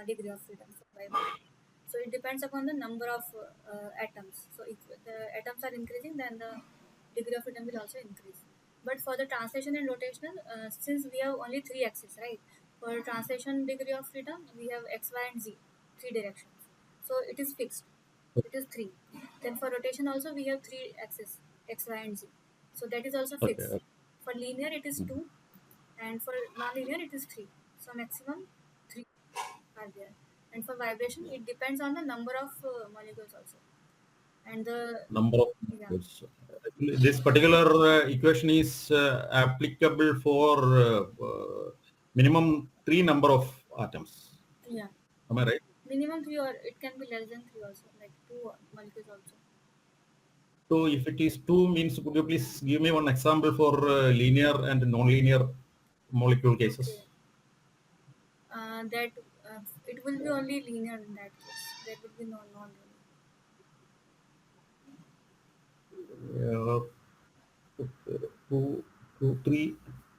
degree of freedom for vibration. So it depends upon the number of atoms. So if the atoms are increasing, then the degree of freedom will also increase. But for the translation and rotational, since we have only 3 axes, right? For translation degree of freedom, we have x, y, and z, 3 directions. So it is fixed. It is 3. Then for rotation also we have 3 axes, x, y, and z. So that is also fixed. Okay. For linear it is 2, and for non-linear it is 3. So maximum 3 are there. And for vibration, it depends on the number of molecules also. And the Number of yeah, molecules. This particular equation is applicable for minimum 3 number of atoms. yeah, Am I right? minimum 3, or it can be less than 3 also, like 2 molecules also. So if it is 2 means, could you please give me one example for linear and non-linear molecule cases? Okay. That it will be only linear in that case. There will be no non-linear. Two, 3.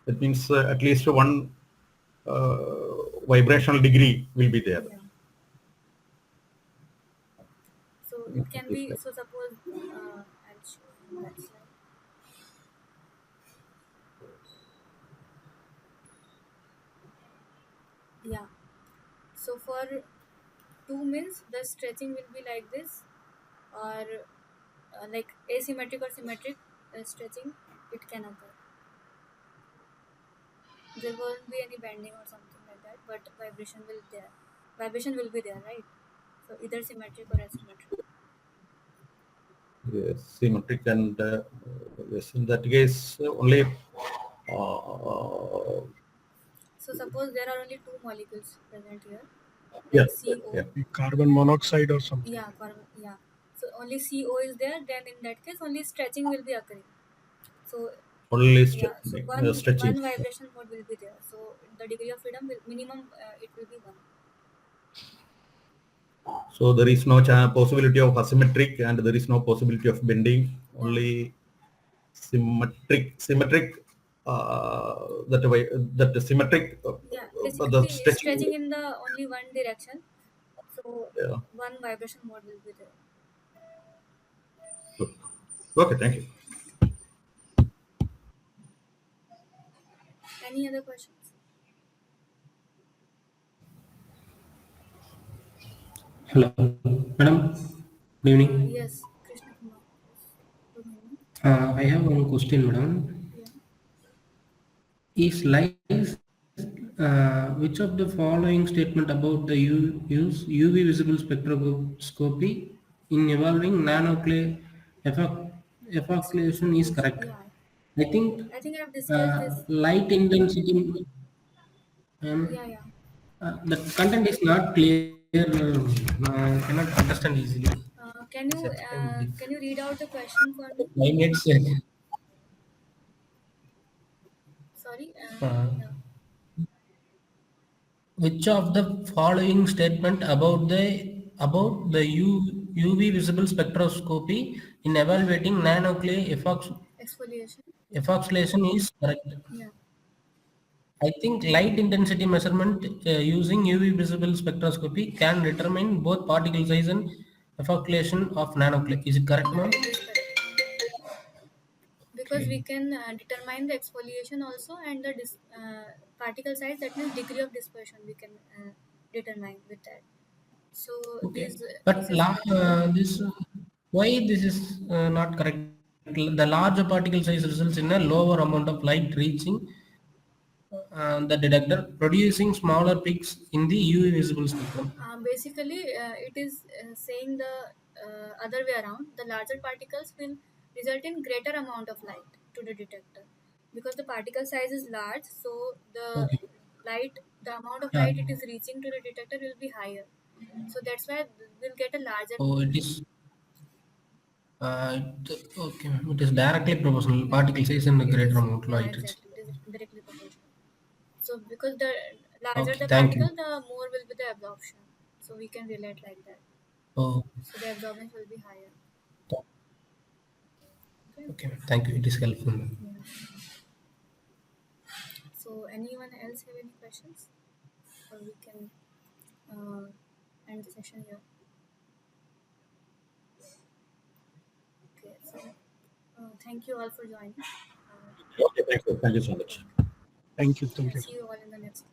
That means at least one vibrational degree will be there. Yeah. So it can be. So suppose I'll show you that slide. Yeah. So for 2 means the stretching will be like this, or like asymmetric or symmetric stretching, it can occur. There won't be any bending or something like that, but vibration will be there, right? So either symmetric or asymmetric. Yes, symmetric and yes, in that case only So suppose there are only 2 molecules present here, yeah, like CO. yeah. Carbon monoxide or something. Yeah, yeah. So only CO is there, then in that case only stretching will be occurring. So Only yeah, so one stretching. vibration mode will be there. So the degree of freedom will minimum it will be 1. So there is no possibility of asymmetric and there is no possibility of bending. Yeah. Only symmetric. That way, that symmetric. Yeah, The basically stretching. stretching in the only one direction. So Yeah. one vibration mode will be there. Okay, thank you. Any other questions? Hello, madam. Good evening. Yes, Krishna Kumar. Yes. Good evening. I have one question, madam. Yeah. Is lies which of the following statement about the use UV visible spectroscopy in evolving nanoclay evacuation is correct? Yeah. I think I think I've discussed this. light intensity. Um, Yeah, yeah. the content is not clear. I cannot understand easily. Can you read out the question for me? 9 minutes. Sorry. Uh, Yeah. which of the following statement about the UV visible spectroscopy in evaluating nanoclay Exfoliation. evacuation is correct? Yeah. I think light intensity measurement using UV visible spectroscopy can determine both particle size and evacuation of nanoclay. Is it correct, Yeah, ma'am? it is correct. Because we Okay. can determine the exfoliation also and the particle size, that means degree of dispersion, we can determine with that. So Okay. this But this is correct. this why this is not correct? The larger particle size results in a lower amount of light reaching the detector, producing smaller peaks in the UV visible spectrum. Basically, it is saying the other way around. The larger particles will result in greater amount of light to the detector, because the particle size is large. So Okay. the amount of Yeah. light it is reaching to the detector will be higher. So that's why we'll get a larger. So it is okay. It is directly proportional. Yeah, Particle size and a it greater is. amount of Yeah, light reaching. exactly. It is directly proportional. So because the larger Okay. the Thank you. particle, the more will be the absorption. So we can relate like that. Oh, So the absorbance will be higher. Okay. okay. Thank you. It is helpful. Yeah. So anyone else have any questions? Or we can uh, end the session here. Okay. So thank you all for joining. Okay, thank you so much. Thank you. Yeah, Thank you. see you all in the next.